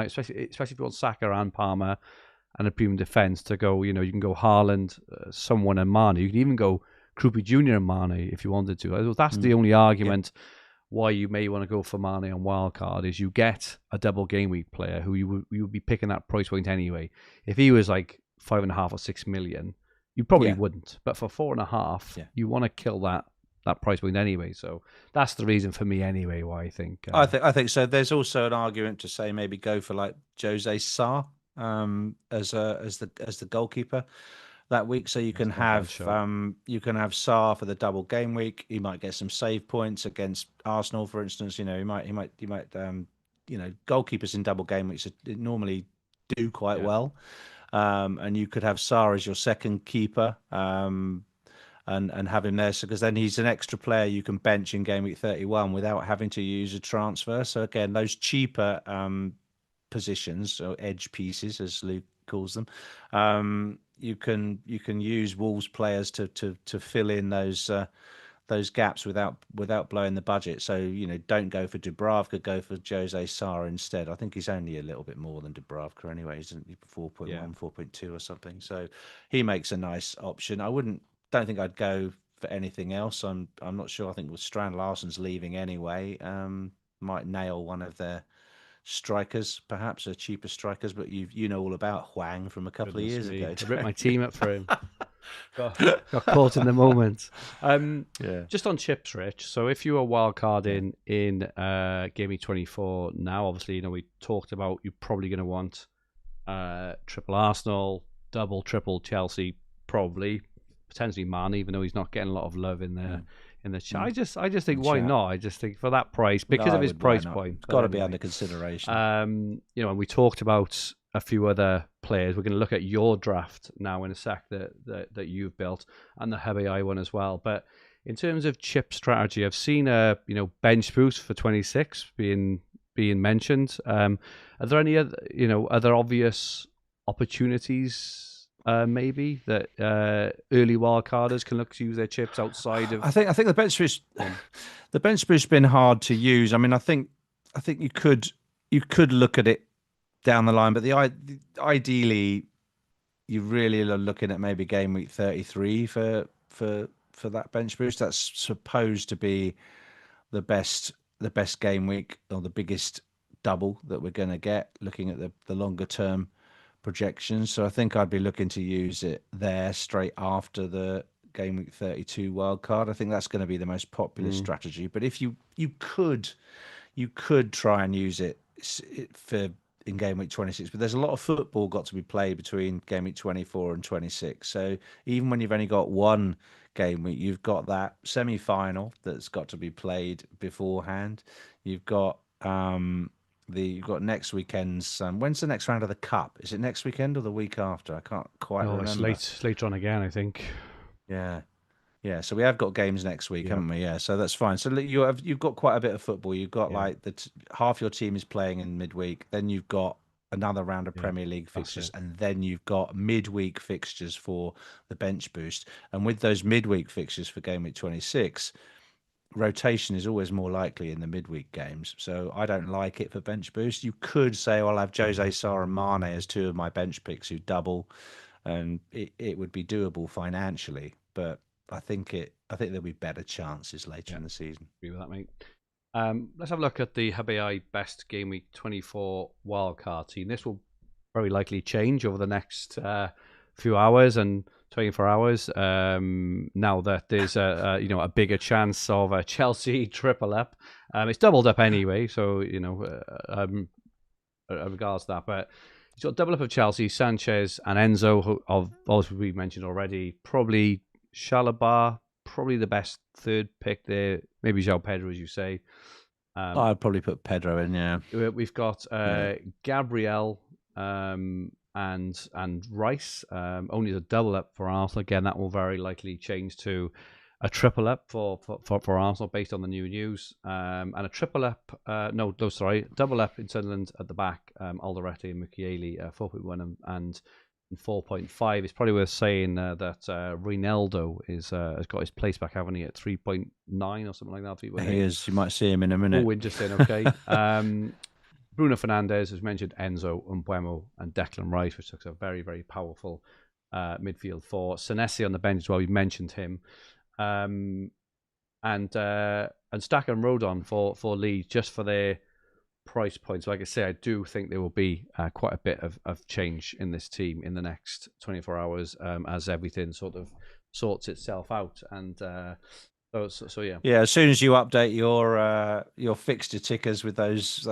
especially if you want Saka and Palmer and a premium defence to go. You can go Haaland, someone, and Mane. You can even go Krupi Jr. and Mane if you wanted to. That's the only argument. Yeah. Why you may want to go for Mane on wildcard is you get a double game week player who you would be picking that price point anyway. If he was like 5.5 or 6 million, you probably wouldn't. But for 4.5, you want to kill that price point anyway. So that's the reason for me anyway. Why I think I think so. There's also an argument to say maybe go for like Jose Sarr as the goalkeeper that week, so you can have Sarr for the double game week. He might get some save points against Arsenal, for instance. He might goalkeepers in double game weeks normally do quite well, and you could have Sarr as your second keeper, and have him there, because then he's an extra player you can bench in game week 31 without having to use a transfer. So again, those cheaper positions, or edge pieces as Luke calls them, you can use Wolves players to fill in those gaps without blowing the budget. So don't go for Dubravka, go for Jose Sarr instead. I think he's only a little bit more than Dubravka anyway, isn't he? 4.1, 4.2 or something. So he makes a nice option. Don't think I'd go for anything else. I'm not sure. I think with Strand Larsen's leaving anyway. Might nail one of their strikers, perhaps a cheaper strikers, but you know all about Huang from a couple of years ago. I ripped my team up for him. got caught in the moment. Just on chips, Rich. So if you are wildcarding in Game Week 24 now, obviously we talked about you're probably going to want triple Arsenal, double, triple Chelsea, probably potentially Man, even though he's not getting a lot of love in there. In the chat. I just think why not? I just think for that price, because of his price point, it's got to be under consideration. And we talked about a few other players. We're going to look at your draft now in a sec that you've built, and the Hubby one as well. But in terms of chip strategy, I've seen a bench boost for 26 being mentioned. Are there any other obvious opportunities? Maybe that early wildcarders can look to use their chips outside of. I think the bench boost, has been hard to use. I think I think you could look at it down the line, but ideally you really are looking at maybe game week 33 for that bench boost. That's supposed to be the best game week, or the biggest double that we're going to get, looking at the longer term projections. So I think I'd be looking to use it there straight after the game week 32 wild card. I think that's going to be the most popular strategy. But if you could try and use it for in game week 26, but there's a lot of football got to be played between game week 24 and 26. So even when you've only got one game week, you've got that semi-final that's got to be played beforehand. You've got you've got next weekend's. When's the next round of the cup? Is it next weekend or the week after? I can't quite remember. It's later on again, I think. Yeah, so we have got games next week, haven't we? Yeah, so that's fine. So you've got quite a bit of football. You've got like half your team is playing in midweek. Then you've got another round of Premier League fixtures, and then you've got midweek fixtures for the bench boost. And with those midweek fixtures for game week 26, rotation is always more likely in the midweek games. So I don't like it for bench boost. You could say, well, I'll have Jose Sarr and Mane as two of my bench picks who double, and it would be doable financially, but I think there'll be better chances later in the season. Agree with that, mate. Let's have a look at the HBI Best Game Week 24 wildcard team. This will very likely change over the next few hours and 24 hours. Now that there's a bigger chance of a Chelsea triple up. It's doubled up anyway, so regards to that, but it's got double up of Chelsea, Sanchez and Enzo, who obviously we mentioned already. Probably Shalaba, probably the best third pick there. Maybe João Pedro, as you say. I'd probably put Pedro in. Yeah, we've got Gabriel and Rice. Only a double up for Arsenal. Again, that will very likely change to a triple up for Arsenal based on the new news. And a triple up, double up in Sunderland at the back. Alderete and Mukiele 4.1 and 4.5. It's probably worth saying that Ronaldo has got his place back, haven't he, at 3.9 or something like that. He is. You might see him in a minute. Oh, interesting. Okay. Bruno Fernandes, as mentioned, Enzo, Mbeumo, and Declan Rice, which looks a very, very powerful midfield four. Senesi on the bench as well. We mentioned him. And Stack and Rodon for Leeds, just for their price points. Like I say, I do think there will be quite a bit of change in this team in the next 24 hours as everything sort of sorts itself out. And so yeah. Yeah, as soon as you update your fixture tickers with those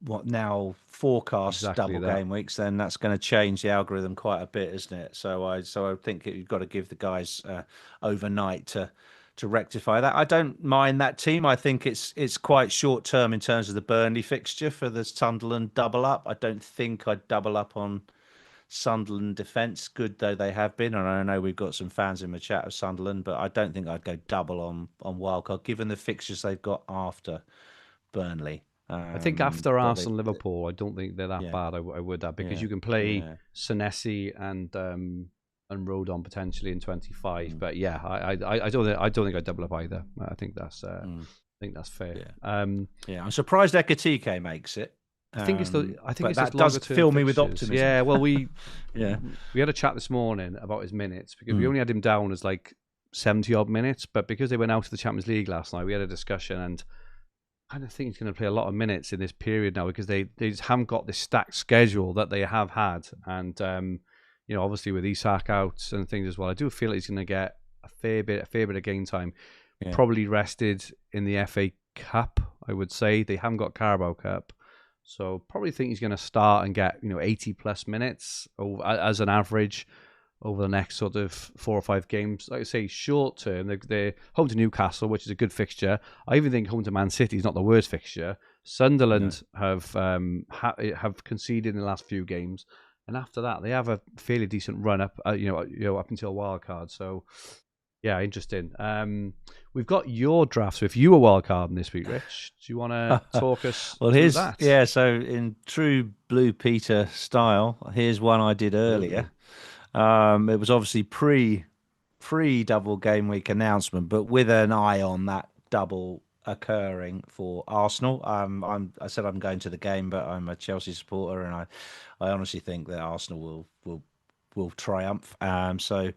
what now forecast double game weeks, then that's going to change the algorithm quite a bit, isn't it? So I think you've got to give the guys overnight to rectify that. I don't mind that team. I think it's quite short term in terms of the Burnley fixture for the Sunderland double up. I don't think I'd double up on Sunderland defence, good though they have been. And I know we've got some fans in the chat of Sunderland, but I don't think I'd go double on Wildcard, given the fixtures they've got after Burnley. I think after Arsenal, Liverpool, I don't think they're that bad. I would that because you can play Senesi and Rodon potentially in 25. But yeah, I don't think I'd double up either. I think that's fair. Yeah. I'm surprised Ekatike makes it. I think it's that does fill me with optimism. Yeah, well, we had a chat this morning about his minutes because we only had him down as like 70 odd minutes, but because they went out to the Champions League last night, we had a discussion, and I don't think he's going to play a lot of minutes in this period now because they just haven't got this stacked schedule that they have had, and obviously with Isak out and things as well, I do feel like he's going to get a fair bit of game time. Yeah. Probably rested in the FA Cup, I would say. They haven't got Carabao Cup. So probably think he's going to start and get 80 plus minutes as an average over the next sort of 4 or 5 games. Like I say, short term, they're home to Newcastle, which is a good fixture. I even think home to Man City is not the worst fixture. Sunderland have conceded in the last few games, and after that they have a fairly decent run up. Up until wild card. So. Yeah, interesting. We've got your draft. So if you were wildcarding this week, Rich, do you want to talk us through that? Yeah, so in true Blue Peter style, here's one I did earlier. It was obviously pre-double game week announcement, but with an eye on that double occurring for Arsenal. I said I'm going to the game, but I'm a Chelsea supporter, and I honestly think that Arsenal will triumph. So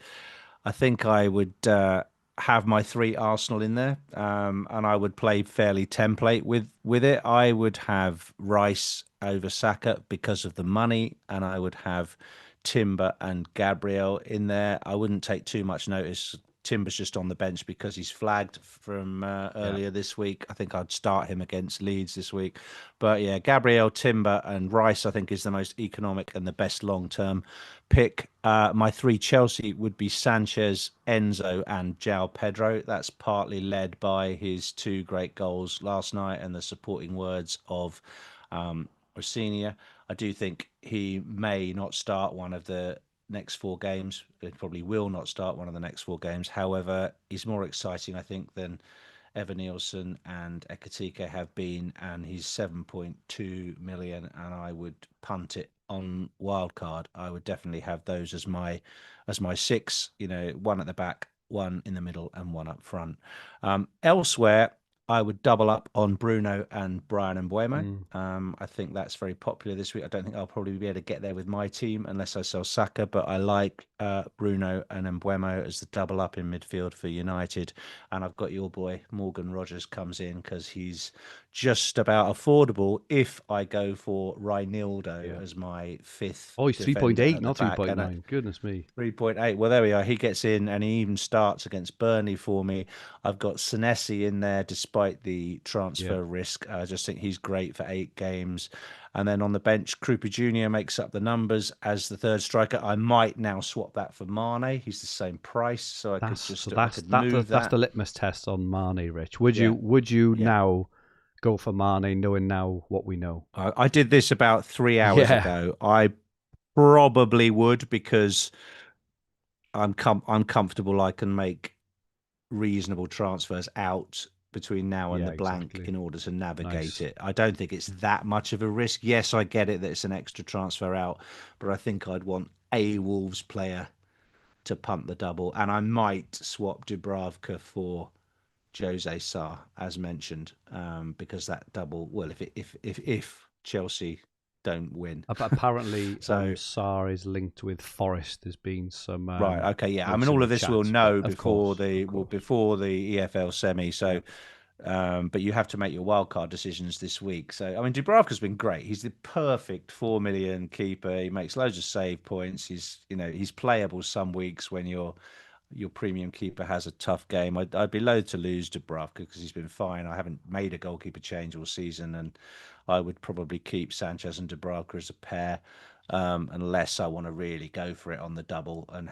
I think I would have my 3 Arsenal in there, and I would play fairly template with it. I would have Rice over Saka because of the money, and I would have Timber and Gabriel in there. I wouldn't take too much notice. Timber's just on the bench because he's flagged from earlier this week. I think I'd start him against Leeds this week. But yeah, Gabriel, Timber, and Rice, I think, is the most economic and the best long-term pick. My 3 Chelsea would be Sanchez, Enzo, and João Pedro. That's partly led by his 2 great goals last night and the supporting words of Rossignol. I do think he may not start one of the next 4 games. He probably will not start one of the next 4 games. However, he's more exciting, I think, than Evan Nielsen and Ekatike have been, and he's 7.2 million, and I would punt it on Wildcard. I would definitely have those as my 6, 1 at the back, 1 in the middle, and 1 up front. Elsewhere, I would double up on Bruno and Brian and Mbeumo. I think that's very popular this week. I don't think I'll probably be able to get there with my team unless I sell Saka, but I like Bruno and Mbeumo as the double up in midfield for United. And I've got your boy Morgan Rogers comes in because he's just about affordable if I go for Reinildo as my 5th. Oh, he's 3.8, not 3.9. Goodness me. 3.8. Well, there we are. He gets in and he even starts against Burnley for me. I've got Senesi in there despite the transfer risk. I just think he's great for 8 games. And then on the bench, Krupa Jr. makes up the numbers as the 3rd striker. I might now swap that for Mane. He's the same price, so I could just move that. That's the litmus test on Mane, Rich. Would you now go for Mane, knowing now what we know? I did this about 3 hours ago. I probably would because I'm comfortable. I can make reasonable transfers out between now and the blank in order to navigate it. I don't think it's that much of a risk. Yes, I get it that it's an extra transfer out, but I think I'd want a Wolves player to punt the double, and I might swap Dubravka for Jose Sarr, as mentioned, because that double. Well, if Chelsea don't win, apparently Sarr is linked with Forest. There's been some right. Okay, yeah. I mean, all of this we'll know before the EFL semi. So, but you have to make your wildcard decisions this week. So, I mean, Dubravka's been great. He's the perfect 4 million keeper. He makes loads of save points. He's playable some weeks when your premium keeper has a tough game. I'd be loath to lose Dubravka because he's been fine. I haven't made a goalkeeper change all season, and I would probably keep Sanchez and Dubravka as a pair, unless I want to really go for it on the double and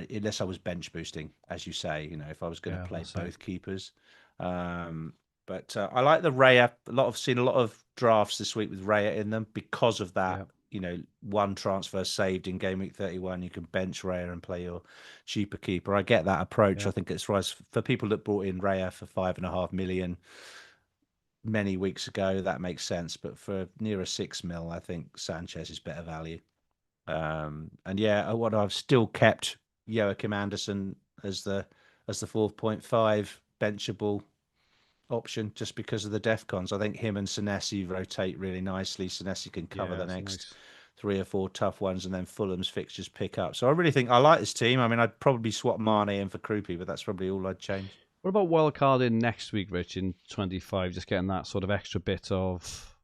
unless I was bench boosting, as you say. If I was going to play both keepers. But I like the Raya. Seen a lot of drafts this week with Raya in them because of that. One transfer saved in game week 31. You can bench Raya and play your cheaper keeper. I get that approach. I think it's right for people that brought in Raya for 5.5 million many weeks ago. That makes sense. But for nearer 6 mil, I think Sanchez is better value. What I've still kept Joachim Anderson as the 4.5 benchable option just because of the DEFCONs. I think him and Senesi rotate really nicely. Senesi can cover the next 3 or 4 tough ones, and then Fulham's fixtures pick up. So I really think I like this team. I mean, I'd probably swap Mane in for Krupi, but that's probably all I'd change. What about wildcard in next week, Rich, in 25? Just getting that sort of extra bit of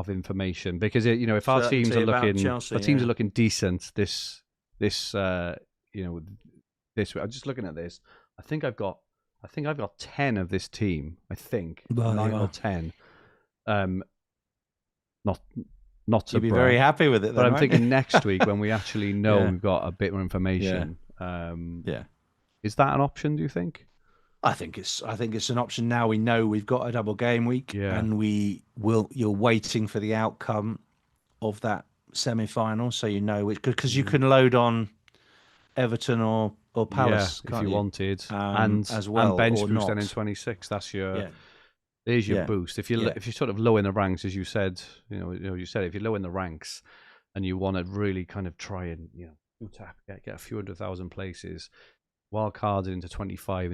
information, because if our teams are looking, Chelsea, are looking decent this week. I'm just looking at this. I think I've got 10 of this team. I think 9 or 10. Not to You'd be very happy with it, but I'm thinking next week when we actually know we've got a bit more information. Is that an option? Do you think? I think it's an option now. We know we've got a double game week, and you're waiting for the outcome of that semi-final, so because you can load on Everton or Palace if you wanted, and as well, and bench boost then in 26. That's your there's your boost. If you're sort of low in the ranks, as you said, if you're low in the ranks and you want to really kind of try and get a few 100,000 places, wildcarded into 25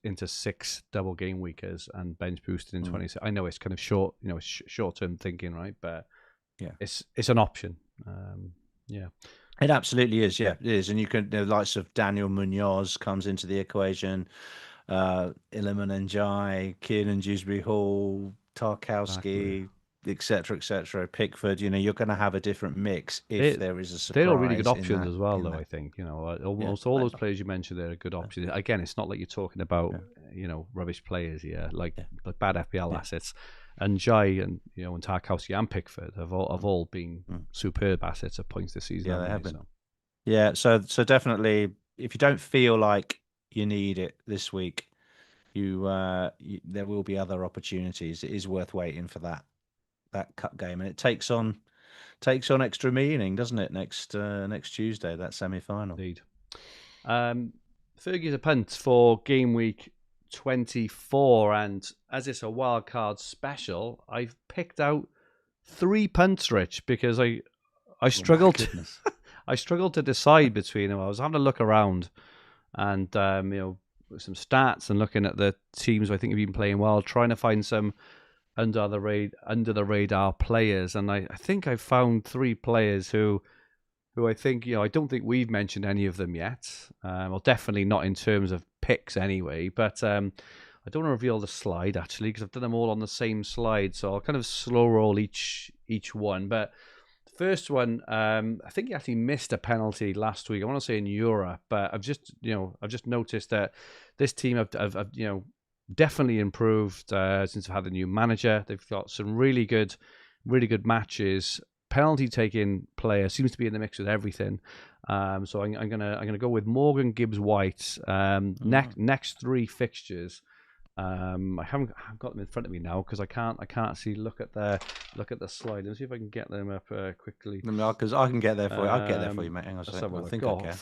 into six double game weekers and bench boosted in 26. I know it's kind of short, short term thinking, right? But yeah, it's an option. Yeah, it absolutely is. Yeah, it is. And you can, the likes of Daniel Munoz comes into the equation, Iliman Njai, Kiernan Dewsbury Hall, Tarkowski, etc., Pickford. You're going to have a different mix if there is a surprise. They're all really good options as well, though. I think almost all those Yeah. players you mentioned, they're a good option. Again, it's not like you're talking about rubbish players here, like bad FPL assets. And Jai and and Tarkowski and Pickford have all been superb assets at points this season. Yeah, they have been. So. Yeah, so definitely, if you don't feel like you need it this week, there will be other opportunities. It is worth waiting for that cup game, and it takes on extra meaning, doesn't it? Next Tuesday, that semi-final. Indeed. Fergie's a punt for game week 24, and as it's a wildcard special, I've picked out 3 punts, Rich, because I struggled. I struggled to decide between them. I was having a look around, and some stats and looking at the teams I think have been playing well, trying to find some under the radar players, and I think I found 3 players who I think I don't think we've mentioned any of them yet. Well, definitely not in terms of picks anyway. But I don't want to reveal the slide actually because I've done them all on the same slide, so I'll kind of slow roll each one. But the first one, I think he actually missed a penalty last week. I want to say in Europe, but I've just noticed that this team have definitely improved since I've had the new manager. They've got some really good matches. Penalty taking player seems to be in the mix with everything. So I'm gonna go with Morgan Gibbs White. Next 3 fixtures. I haven't got them in front of me now because I can't see. Look at the slide. Let's see if I can get them up quickly. Because I can get there for you. I'll get there for you, mate. Hang on a second. I think I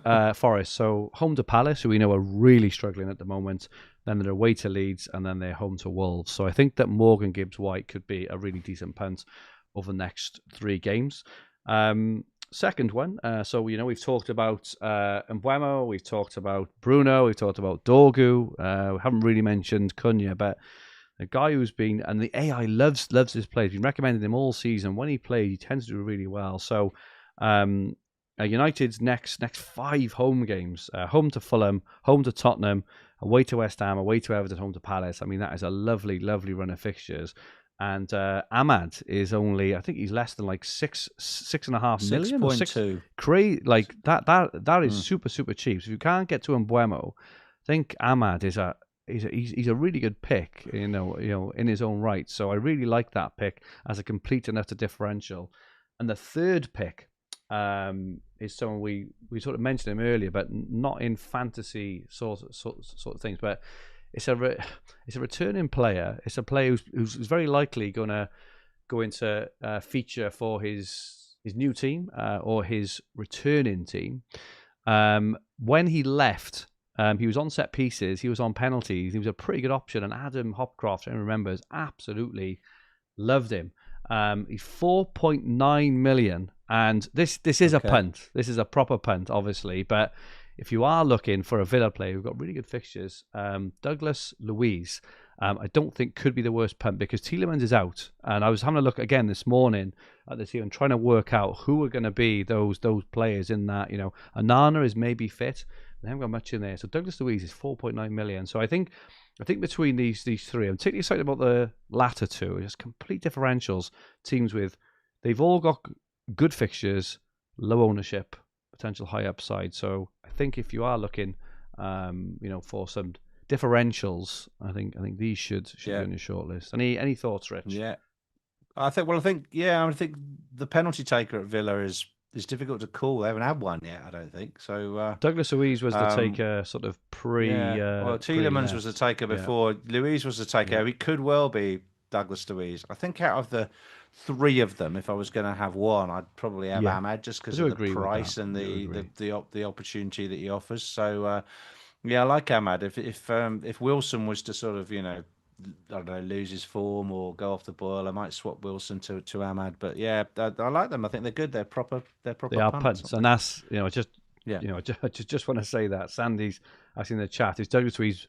can. Forest. So home to Palace, who we know are really struggling at the moment. Then they're away to Leeds, and then they're home to Wolves. So I think that Morgan Gibbs White could be a really decent punt over the next 3 games. Second one, so we've talked about Mbeumo, we've talked about Bruno, we've talked about Dorgu. We haven't really mentioned Cunha, but a guy who's been, and the AI loves this player. He's been recommending him all season. When he plays, he tends to do really well. So United's next 5 home games: home to Fulham, home to Tottenham, away to West Ham, away to Everton, home to Palace. I mean, that is a lovely run of fixtures. And Ahmad is only, I think he's less than like 6.5 million. 6.2. Crazy, like that is super cheap. So if you can't get to Mbeumo, I think Ahmad is he's a really good pick, in his own right. So I really like that pick as a complete enough to differential. And the third pick is someone we sort of mentioned him earlier, but not in fantasy sort of things, but. It's a returning player. It's a player who's very likely going to go into feature for his new team or his returning team. When he left, he was on set pieces. He was on penalties. He was a pretty good option. And Adam Hopcroft, I remember, absolutely loved him. He's 4.9 million, and this is a punt. This is a proper punt, obviously, but. If you are looking for a Villa player who've got really good fixtures, Douglas Luiz, I don't think could be the worst punt because Tielemans is out. And I was having a look again this morning at the team and trying to work out who are going to be those players in that. Anana is maybe fit. They haven't got much in there. So Douglas Luiz is 4.9 million. So I think between these 3, I'm particularly excited about the latter 2. Just complete differentials. Teams they've all got good fixtures, low ownership, potential high upside. So I think if you are looking, for some differentials, I think these should be on your short list. Any thoughts, Rich? Yeah, I think the penalty taker at Villa is difficult to call. They haven't had one yet, I don't think. So Douglas Luiz was the taker, sort of pre. Well, Tielemans was the taker before. Luiz was the taker. Yeah. He could well be Douglas Luiz. I think out of the 3 of them, if I was going to have one, I'd probably have Ahmad just because of the price and the opportunity that he offers. So, I like Ahmad. If Wilson was to sort of, I don't know, lose his form or go off the boil, I might swap Wilson to Ahmad. But I like them. I think they're good. They're proper. They are punts, and that's just Yeah. I just want to say that Sandy's actually in the chat. Is Douglas Luiz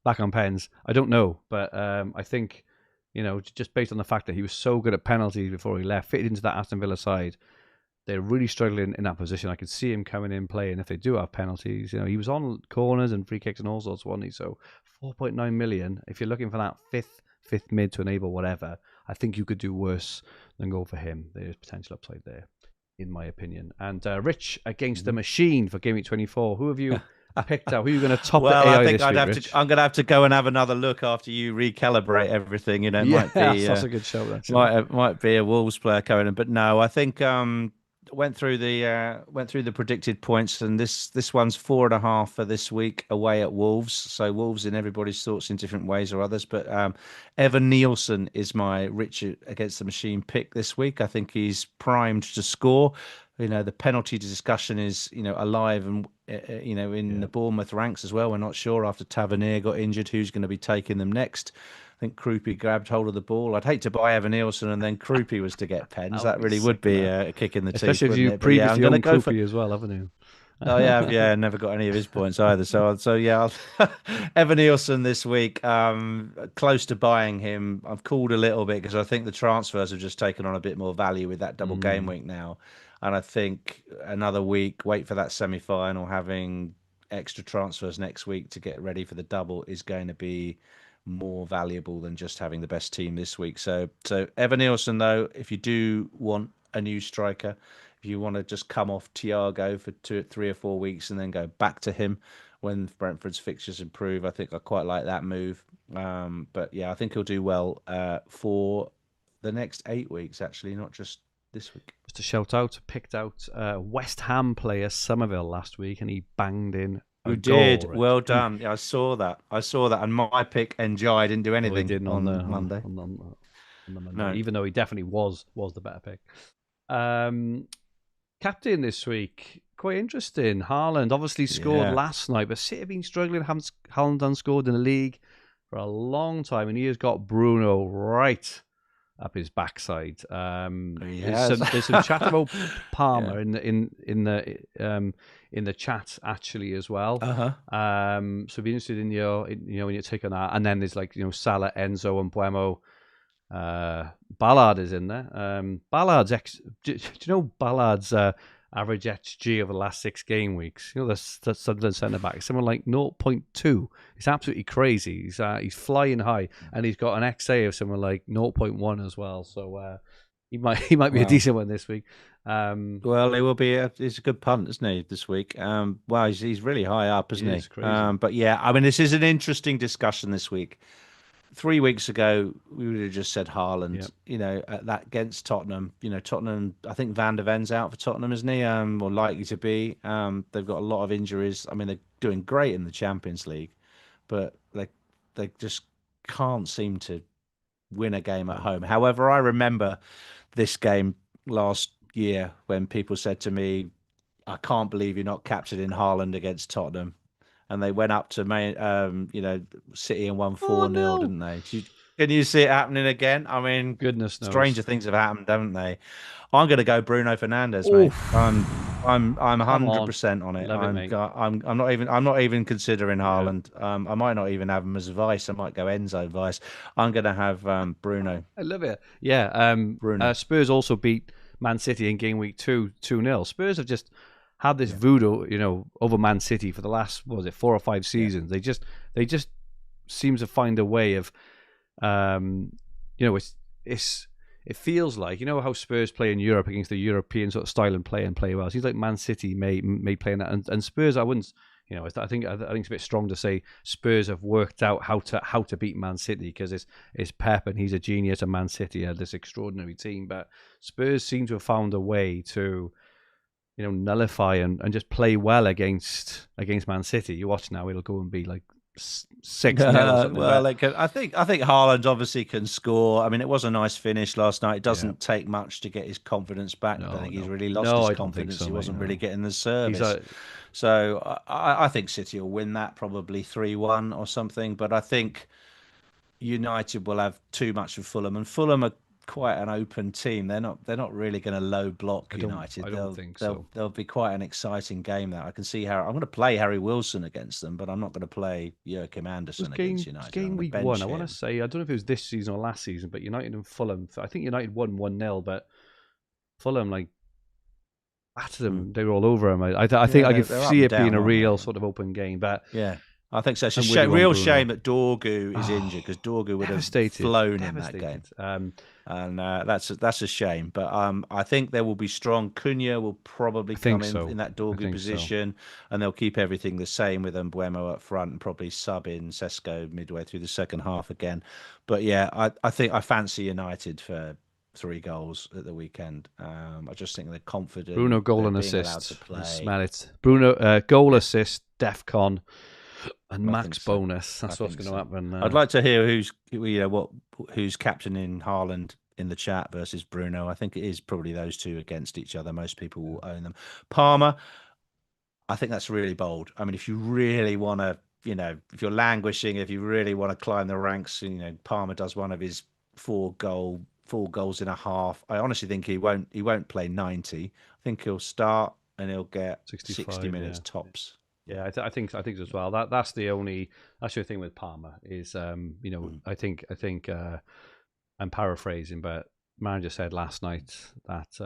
back on pens? I don't know, but I think just based on the fact that he was so good at penalties before he left, fitted into that Aston Villa side. They're really struggling in that position. I could see him coming in playing if they do have penalties. He was on corners and free kicks and all sorts, wasn't he? So 4.9 million. If you're looking for that fifth mid to enable whatever, I think you could do worse than go for him. There's potential upside there, in my opinion. And Rich against the machine for Gameweek 24. Who have you picked out? Who are you going to top the AI I think this week, Rich? I'm going to have to go and have another look after you recalibrate everything. It might be that's a good show. Might be a Wolves player coming in, but no, I think went through the predicted points, and this one's 4.5 for this week away at Wolves. So Wolves in everybody's thoughts in different ways or others, but Evan Nielsen is my Richard against the machine pick this week. I think he's primed to score. The penalty discussion is alive and in the Bournemouth ranks as well. We're not sure after Tavernier got injured who's going to be taking them next. I think Krupi grabbed hold of the ball. I'd hate to buy Evan Nielsen and then Krupi was to get pens. That really would be a kick in the teeth. Especially if you previously owned Krupi as well, haven't you? Oh yeah, never got any of his points either. So yeah, Evan Nielsen this week. Close to buying him. I've called a little bit because I think the transfers have just taken on a bit more value with that double game week now, and I think another week, wait for that semi-final, having extra transfers next week to get ready for the double is going to be more valuable than just having the best team this week. So Evan Nielsen, though, if you do want a new striker, if you want to just come off Thiago for 3 or 4 weeks and then go back to him when Brentford's fixtures improve, I think I quite like that move. But yeah, I think he'll do well for the next 8 weeks, actually, not just this week. Just a shout out, picked out West Ham player Somerville last week, and he banged in. You did. Well done. Yeah, I saw that. And my pick, Enjoy, didn't do anything. Well, he didn't on Monday. On the Monday. No. Even though he definitely was the better pick. Captain this week, quite interesting. Haaland obviously scored last night, but City have been struggling. Haaland unscored in the league for a long time, and he has got Bruno right up his backside. There's some chat about Palmer in the chat actually as well. So be interested in your take on that. And then there's Salah, Enzo, and Buemo. Ballard is in there. Ballard's do you know Ballard's average XG over the last 6 game weeks? The Sunderland centre back, something like 0.2. It's absolutely crazy. He's flying high, and he's got an XA of something like 0.1 as well. So he might be a decent one this week. Well, it will be. He's a good punt, isn't he, this week? He's really high up, isn't he? Crazy. But yeah, I mean, this is an interesting discussion this week. 3 weeks ago, we would have just said Haaland, at that against Tottenham. Tottenham, I think Van der Ven's out for Tottenham, isn't he? Or likely to be. They've got a lot of injuries. I mean, they're doing great in the Champions League, but they just can't seem to win a game at home. However, I remember this game last year when people said to me, I can't believe you're not captaining Haaland against Tottenham. And they went up to City and won 4-0, didn't they? Can you see it happening again? I mean, goodness knows. Stranger things have happened, haven't they? I'm going to go Bruno Fernandes, mate. I'm 100% on it. I'm not even considering Haaland. I might not even have him as vice. I might go Enzo vice. I'm going to have Bruno. I love it. Yeah. Bruno. Spurs also beat Man City in game week 2-0. Spurs have just had this voodoo, over Man City for the last 4 or 5 seasons. They just seem to find a way of, it feels like how Spurs play in Europe against the European sort of style and play well. It seems like Man City may play in that, and Spurs. I wouldn't, I think it's a bit strong to say Spurs have worked out how to beat Man City because it's Pep and he's a genius, and Man City are this extraordinary team. But Spurs seem to have found a way to nullify and just play well against Man City. You watch now, it'll go and be like 6-0. Well, I think Haaland obviously can score. I mean, it was a nice finish last night. It doesn't take much to get his confidence back. I think he's really lost his confidence. He wasn't really getting the service. So I think City will win that, probably 3-1 or something. But I think United will have too much of Fulham, and Fulham are quite an open team. They're not really going to low block United. I don't think so. They'll be quite an exciting game. That I can see how I'm going to play Harry Wilson against them, but I'm not going to play Joachim Andersen against United. Game week one. I want to say, I don't know if it was this season or last season, but United and Fulham. I think United won 1-0, but Fulham battered them. They were all over them. I think I could see it being a real sort of open game. But yeah, I think so. It's a real shame that Dorgu is injured, because Dorgu would have flown in that game. And that's a shame. But I think they will be strong. Cunha will probably come in that Dorgu position, and they'll keep everything the same with Mbeumo up front and probably sub in Sesko midway through the second half again. But yeah, I think I fancy United for 3 goals at the weekend. I just think they're confident. Bruno goal and assist. Smell it. Bruno goal assist, DEFCON, and max bonus. That's what's going to happen. I'd like to hear who's captaining Haaland in the chat versus Bruno. I think it is probably those two against each other. Most people will own them. Palmer, I think that's really bold. I mean, if you really want to, if you're languishing, if you really want to climb the ranks, Palmer does one of his 4 goals in a half. I honestly think he won't play 90. I think he'll start and he'll get 60 minutes tops. Yeah, I think as well. That's the thing with Palmer is I think I'm paraphrasing, but manager said last night that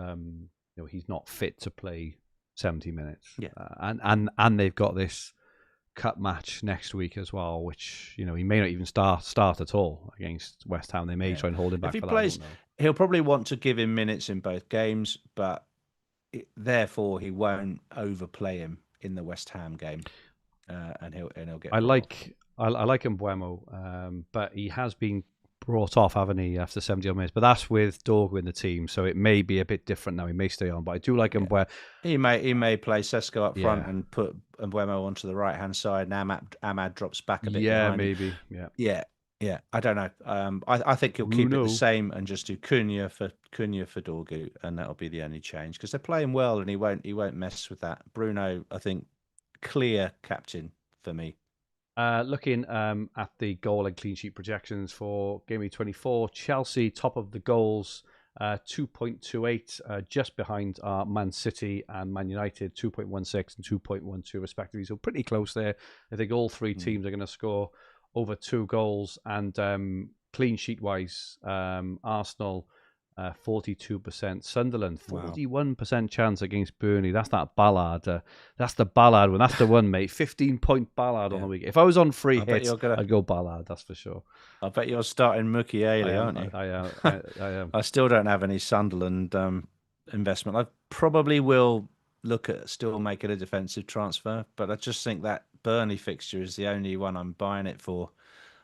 he's not fit to play 70 minutes. Yeah, and they've got this cup match next week as well, which he may not even start at all against West Ham. They may try and hold him back. If he plays, he'll probably want to give him minutes in both games, but therefore he won't overplay him in the West Ham game, and he'll get. I like Mbeumo, but he has been brought off, haven't he, after 70 minutes? But that's with Dorgu in the team, so it may be a bit different now. He may stay on, but I do like Mbeumo. He may play Sesko up front and put Mbeumo onto the right hand side, and Ahmad drops back a bit. Yeah, maybe. Yeah. I don't know. I think he'll keep it the same and just do Cunha for Dorgu, and that'll be the only change, because they're playing well, and he won't mess with that. Bruno, I think, clear captain for me. Looking at the goal and clean sheet projections for Game Week 24, Chelsea top of the goals, 2.28, just behind Man City and Man United, 2.16 and 2.12 respectively. So pretty close there. I think all 3 teams are going to score over 2 goals. And clean sheet wise, Arsenal 42%, Sunderland 41% chance against Burnley. That's that Ballard. That's the Ballard one. That's the one, mate. 15-point Ballard on the week. If I was on free hits, I'd go Ballard. That's for sure. I bet you're starting Mukiele, aren't you? I am. I still don't have any Sunderland investment. I probably will look at still making a defensive transfer, but I just think that Burnley fixture is the only one I'm buying it for.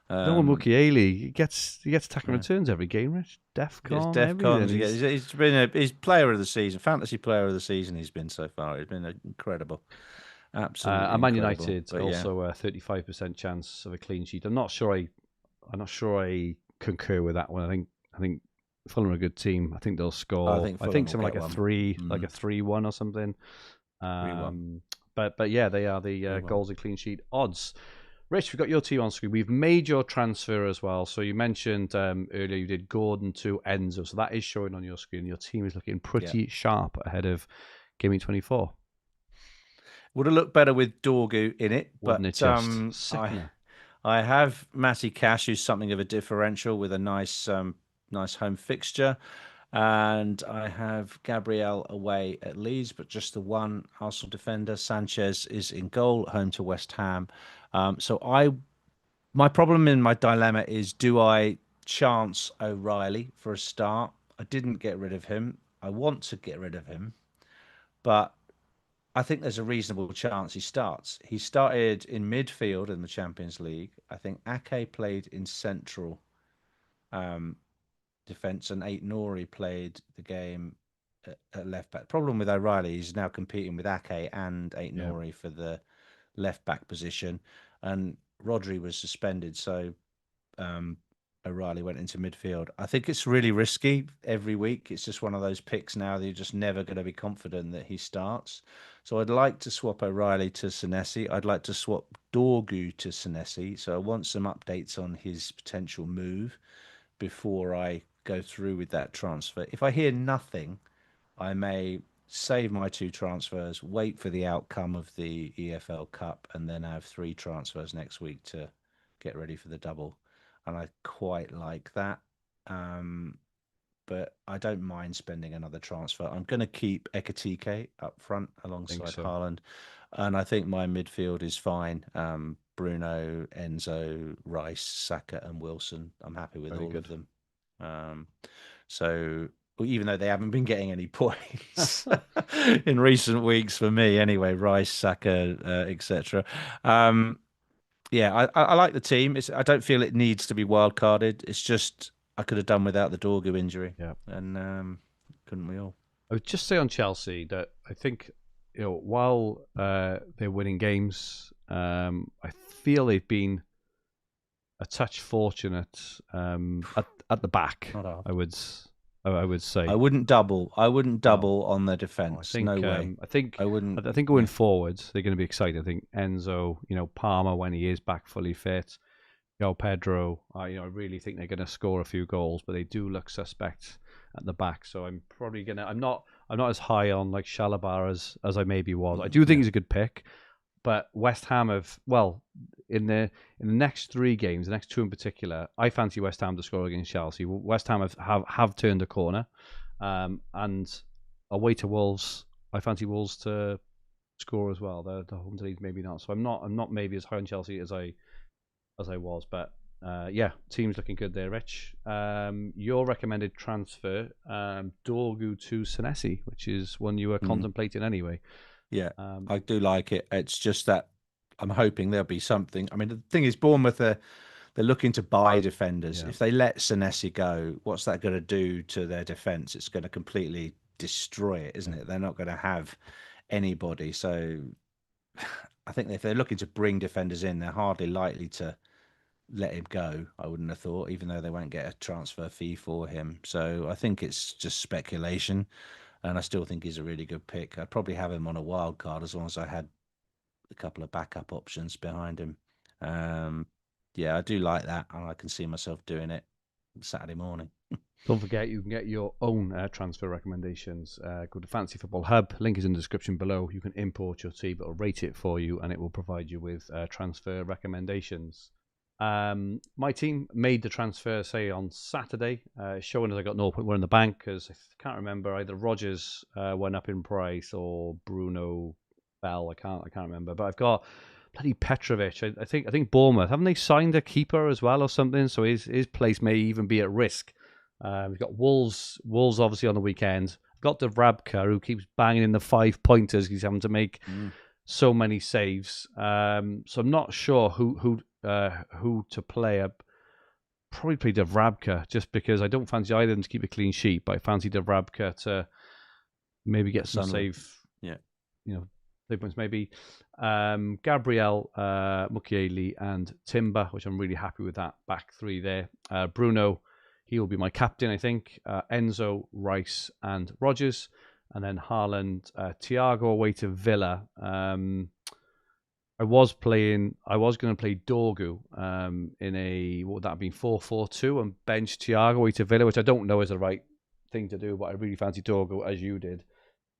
No one Mukiele. He gets attacking returns every game, Rich. DEFCON. He's player of the season, fantasy player of the season. He's been so far. He's been incredible, absolutely. And Man United also a 35% chance of a clean sheet. I'm not sure I concur with that one. I think Fulham are a good team. I think they'll score. I think something like a 3-1 or something. 3-1. But yeah, they are the goals and clean sheet odds. Rich, we've got your team on screen. We've made your transfer as well. So you mentioned earlier you did Gordon to Enzo. So that is showing on your screen. Your team is looking pretty sharp ahead of Game Week 24. Would have looked better with Dorgu in it. Wouldn't but it just? I have Matty Cash, who's something of a differential with a nice home fixture. And I have Gabriel away at Leeds, but just the one Arsenal defender. Sanchez is in goal, home to West Ham. My problem in my dilemma is, do I chance O'Reilly for a start? I didn't get rid of him. I want to get rid of him, but I think there's a reasonable chance he starts. He started in midfield in the Champions League. I think Ake played in central defence, and Aït-Nouri played the game at left back. Problem with O'Reilly, he's now competing with Ake and Aït-Nouri for the left back position, and Rodri was suspended, so O'Reilly went into midfield. I think it's really risky every week. It's just one of those picks now that you're just never going to be confident that he starts. So I'd like to swap O'Reilly to Senesi. I'd like to swap Dorgu to Senesi. So I want some updates on his potential move before I go through with that transfer. If I hear nothing, I may save my 2 transfers, wait for the outcome of the EFL Cup, and then have 3 transfers next week to get ready for the double. And I quite like that. But I don't mind spending another transfer. I'm going to keep Ekitike up front alongside Haaland. And I think my midfield is fine. Bruno, Enzo, Rice, Saka and Wilson. I'm happy with all of them. So even though they haven't been getting any points in recent weeks for me anyway, Rice, Saka, etc. Yeah, I like the team. I don't feel it needs to be wild-carded. It's just I could have done without the Dorgu injury. Yeah. And couldn't we all? I would just say on Chelsea that I think, while they're winning games, I feel they've been a touch fortunate at the back. I would say. I wouldn't double on the defence. No way. I think going forwards they're going to be excited. I think Enzo, Palmer when he is back fully fit, Pedro. I really think they're going to score a few goals, but they do look suspect at the back. So I'm probably gonna. I'm not as high on like Shalabar as I maybe was. I do think he's a good pick, but West Ham have in the next 3 games, the next 2 in particular, I fancy West Ham to score against Chelsea. West Ham have turned a corner, and away to Wolves, I fancy Wolves to score as well. The home league maybe not. So I'm not maybe as high on Chelsea as I was, but team's looking good there, Rich. Your recommended transfer, Dorgu to Senesi, which is one you were contemplating anyway. Yeah, I do like it. It's just that I'm hoping there'll be something. I mean, the thing is, Bournemouth they're looking to buy defenders. Yeah. If they let Senesi go, what's that going to do to their defence? It's going to completely destroy it, isn't it? They're not going to have anybody. So I think if they're looking to bring defenders in, they're hardly likely to let him go, I wouldn't have thought, even though they won't get a transfer fee for him. So I think it's just speculation, and I still think he's a really good pick. I'd probably have him on a wild card as long as I had a couple of backup options behind him. I do like that, and I can see myself doing it Saturday morning. Don't forget, you can get your own transfer recommendations. Go to Fantasy Football Hub. Link is in the description below. You can import your team, it'll rate it for you, and it will provide you with transfer recommendations. My team made the transfer, say, on Saturday, showing as I got 0.1 in the bank, because I can't remember, either Rodgers went up in price or Bruno fell. I can't remember, but I've got bloody Petrovic. I think Bournemouth, haven't they signed a keeper as well or something? So his place may even be at risk. We've got Wolves obviously on the weekend. I've got Davrabka, who keeps banging in the 5-pointers. He's having to make so many saves. So I'm not sure who to play. I'd probably play Davrabka just because I don't fancy either of them to keep a clean sheet, but I fancy Davrabka to maybe get some save. Yeah, 3 points maybe. Gabriel, Mukiele and Timber, which I'm really happy with that back 3 there. Bruno, he will be my captain, I think. Enzo, Rice and Rodgers, and then Haaland, Thiago away to Villa. I was going to play Dorgu in a, what would that be, 4-4-2 and bench Thiago away to Villa, which I don't know is the right thing to do, but I really fancy Dorgu as you did,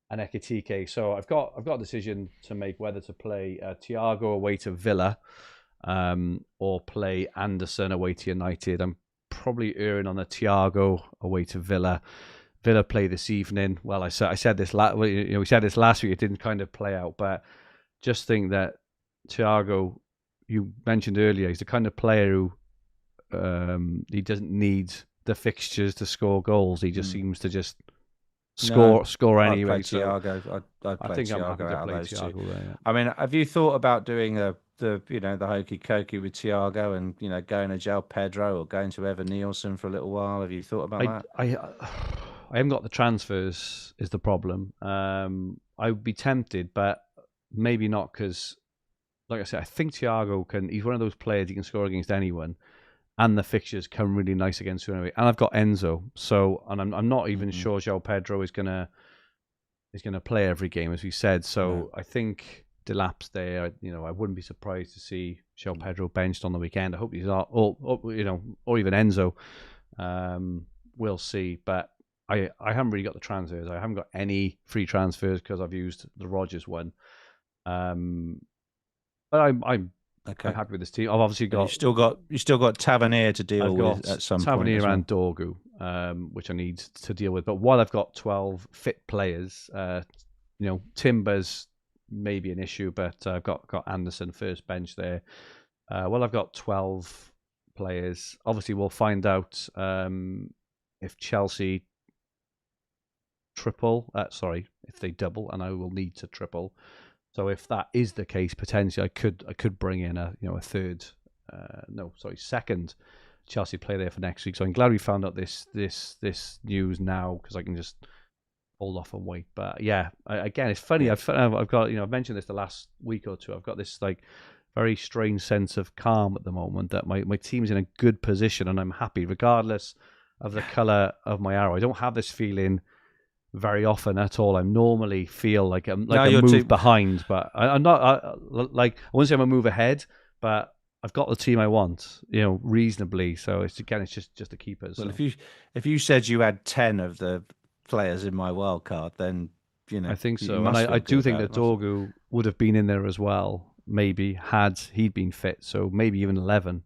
and Ekitike. So I've got a decision to make whether to play Thiago away to Villa or play Anderson away to United. I'm probably erring on a Thiago away to Villa. Villa play this evening. Well, we said this last week. It didn't kind of play out, but just think that Thiago, you mentioned earlier, he's the kind of player who he doesn't need the fixtures to score goals. He just seems to just score anyway. I'd play Thiago. I think I'm happy to play Thiago there. Yeah. I mean, have you thought about doing the hokey cokey with Thiago and going to João Pedro or going to Evan Nielsen for a little while? Have you thought about that? I haven't got the transfers. Is the problem? I would be tempted, but maybe not, because, like I said, I think Thiago can. He's one of those players, he can score against anyone, and the fixtures come really nice against him. And I've got Enzo, so I'm not even sure João Pedro is gonna play every game, as we said. So I think Delap's there. I wouldn't be surprised to see João Pedro benched on the weekend. I hope he's not, or even Enzo. we'll see. But I haven't really got the transfers. I haven't got any free transfers because I've used the Rodgers one. But I'm happy with this team. I've obviously got you still got Tavernier to deal with at some point. Tavernier and Dorgu, which I need to deal with. But while I've got 12 fit players, Timbers may be an issue, but I've got Anderson first bench there. Well, I've got 12 players. Obviously, we'll find out if Chelsea if they double, and I will need to triple. So if that is the case, potentially I could bring in second Chelsea player there for next week. So I'm glad we found out this news now, because I can just hold off and wait. But yeah, again, it's funny. I've got I've mentioned this the last week or two. I've got this like very strange sense of calm at the moment that my team's in a good position and I'm happy regardless of the colour of my arrow. I don't have this feeling very often at all. I normally feel like I'm a move behind, but I'm not. I wouldn't say I'm a move ahead, but I've got the team I want, reasonably. So it's just the keepers. Well, so. if you said you had 10 of the players in my wild card, then I think so, and I do think that Dorgu would have been in there as well. Maybe had he been fit, so maybe even 11.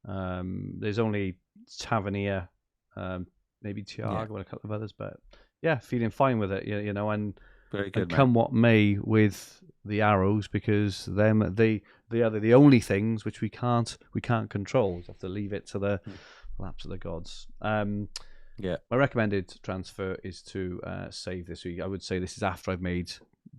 There's only Tavernier, maybe Thiago and a couple of others, but. Yeah, feeling fine with it, and very good. And come what may with the arrows, because they are the only things which we can't control. We have to leave it to the laps of the gods. My recommended transfer is to save this week. I would say this is after I've made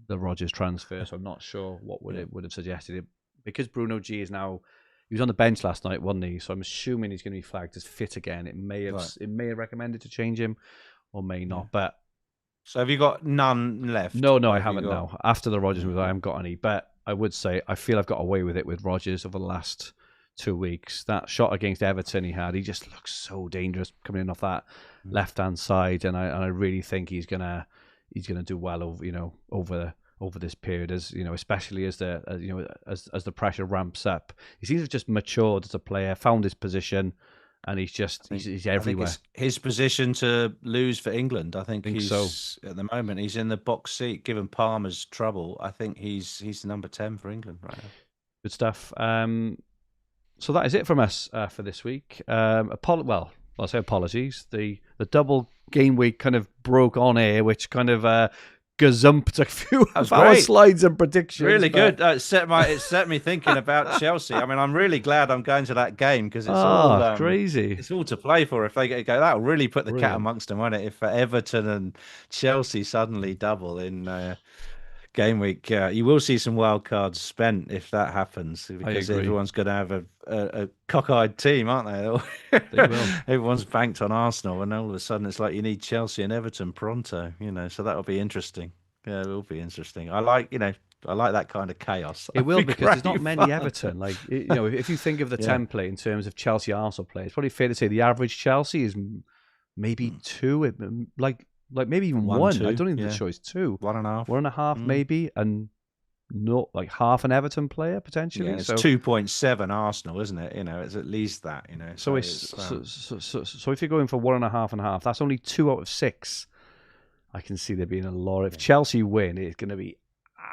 the Rodgers transfer, so I'm not sure what would have suggested it, because Bruno G is now. He was on the bench last night, wasn't he? So I'm assuming he's going to be flagged as fit again. It may have recommended to change him. Or may not, but so have you got none left? No, I haven't. No, after the Rodgers move, I haven't got any. But I would say I feel I've got away with it with Rodgers over the last 2 weeks. That shot against Everton he just looks so dangerous coming in off that left hand side, and I really think he's gonna do well over this period, as especially as the pressure ramps up. He seems to have just matured as a player, found his position. And he's everywhere. His position to lose for England. I think he's so. At the moment he's in the box seat. Given Palmer's trouble, I think he's the number 10 for England right now. Good stuff. So that is it from us for this week. I'll say apologies. The double game week kind of broke on air, which kind of gazumped a few of our slides and predictions. Really good. It set me thinking about Chelsea. I mean, I'm really glad I'm going to that game, because it's all crazy. It's all to play for. If they go, that'll really put the cat amongst them, won't it? If Everton and Chelsea suddenly double in game week, you will see some wild cards spent if that happens, because everyone's going to have a cockeyed team, aren't they? They will. Everyone's banked on Arsenal, and all of a sudden it's like you need Chelsea and Everton pronto, so that'll be interesting. Yeah, it will be interesting. I like that kind of chaos. It will, because there's not many Everton. Like, if you think of the template in terms of Chelsea Arsenal players, it's probably fair to say the average Chelsea is maybe 2, like maybe even 1. I don't think the choice 2, 1.5, 1.5 maybe, and not like half an Everton player potentially. Yeah, it's 2.7 Arsenal, isn't it? It's at least that. So so if you're going for 1.5 and a half, that's only 2 out of 6. I can see there being a lot. If Chelsea win, it's going to be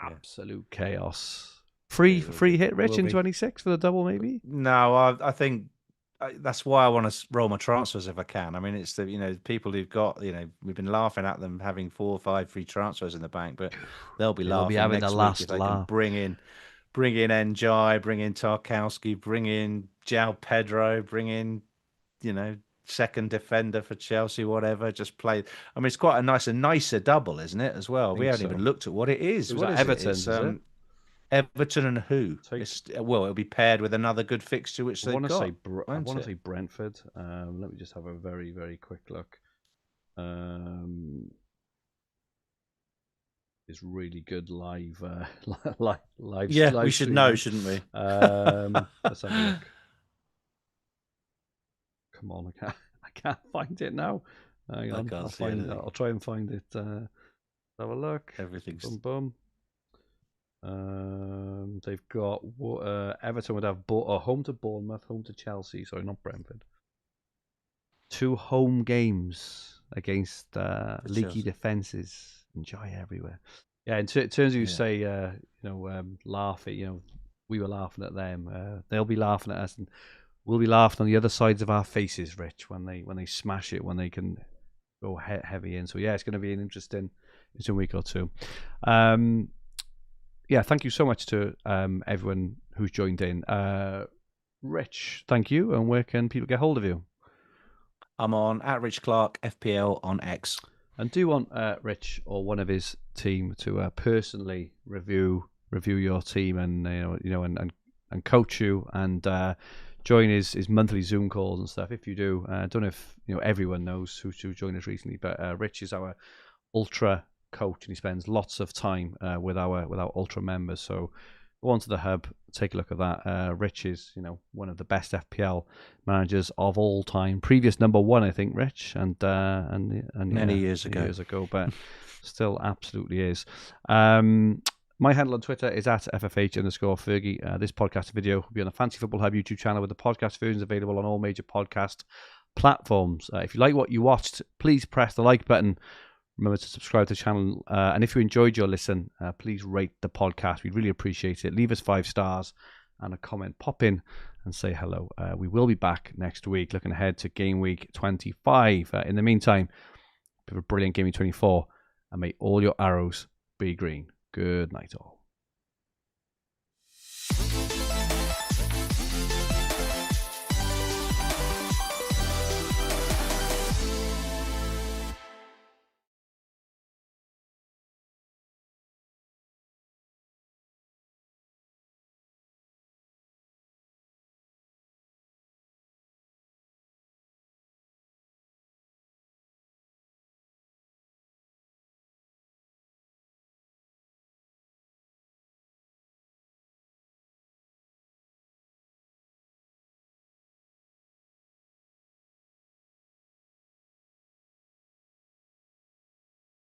absolute chaos. Free hit, Rich, in 26 for the double, maybe? No, I think that's why I want to roll my transfers if I can. I mean, it's the people who've got we've been laughing at them having 4 or 5 free transfers in the bank, but they'll be laughing having next the week last if they can bring in Njai, bring in Tarkowski, bring in João Pedro, bring in second defender for Chelsea, whatever. Just play. I mean, it's quite a nicer double, isn't it? As well, we haven't even looked at what it is. What is Everton? Is it? Everton and who? It'll be paired with another good fixture, which they've got. I want to say Brentford. Let me just have a very, very quick look. It's really good live. Yeah, live we should know, shouldn't we? Let's have a look. Come on, I can't find it now. Hang on, I'll try and find it. Have a look. Everything's boom. They've got Everton would have home to Bournemouth, home to Chelsea. Sorry, not Brentford. 2 home games against leaky defences. Enjoy everywhere. Yeah, in terms of you say, laugh at, we were laughing at them. They'll be laughing at us, and we'll be laughing on the other sides of our faces, Rich, when they smash it, when they can go heavy in. So yeah, it's going to be an interesting week or two. Thank you so much to everyone who's joined in. Rich, thank you. And where can people get hold of you? I'm on at Rich Clarke FPL on X. And do you want Rich or one of his team to personally review your team and and coach you and join his monthly Zoom calls and stuff? If you do, I don't know if everyone knows who joined us recently, but Rich is our ultra coach and he spends lots of time with our ultra members. So go onto the hub, take a look at that. Rich is one of the best FPL managers of all time. Previous number 1, I think, Rich, and many years ago, but still absolutely is. My handle on Twitter is at FFH_Fergie. This podcast video will be on the Fancy Football Hub YouTube channel with the podcast versions available on all major podcast platforms. If you like what you watched, please press the like button. Remember to subscribe to the channel. And if you enjoyed your listen, please rate the podcast. We'd really appreciate it. Leave us 5 stars and a comment. Pop in and say hello. We will be back next week, looking ahead to Gameweek 25. In the meantime, have a brilliant Gameweek 24. And may all your arrows be green. Good night all.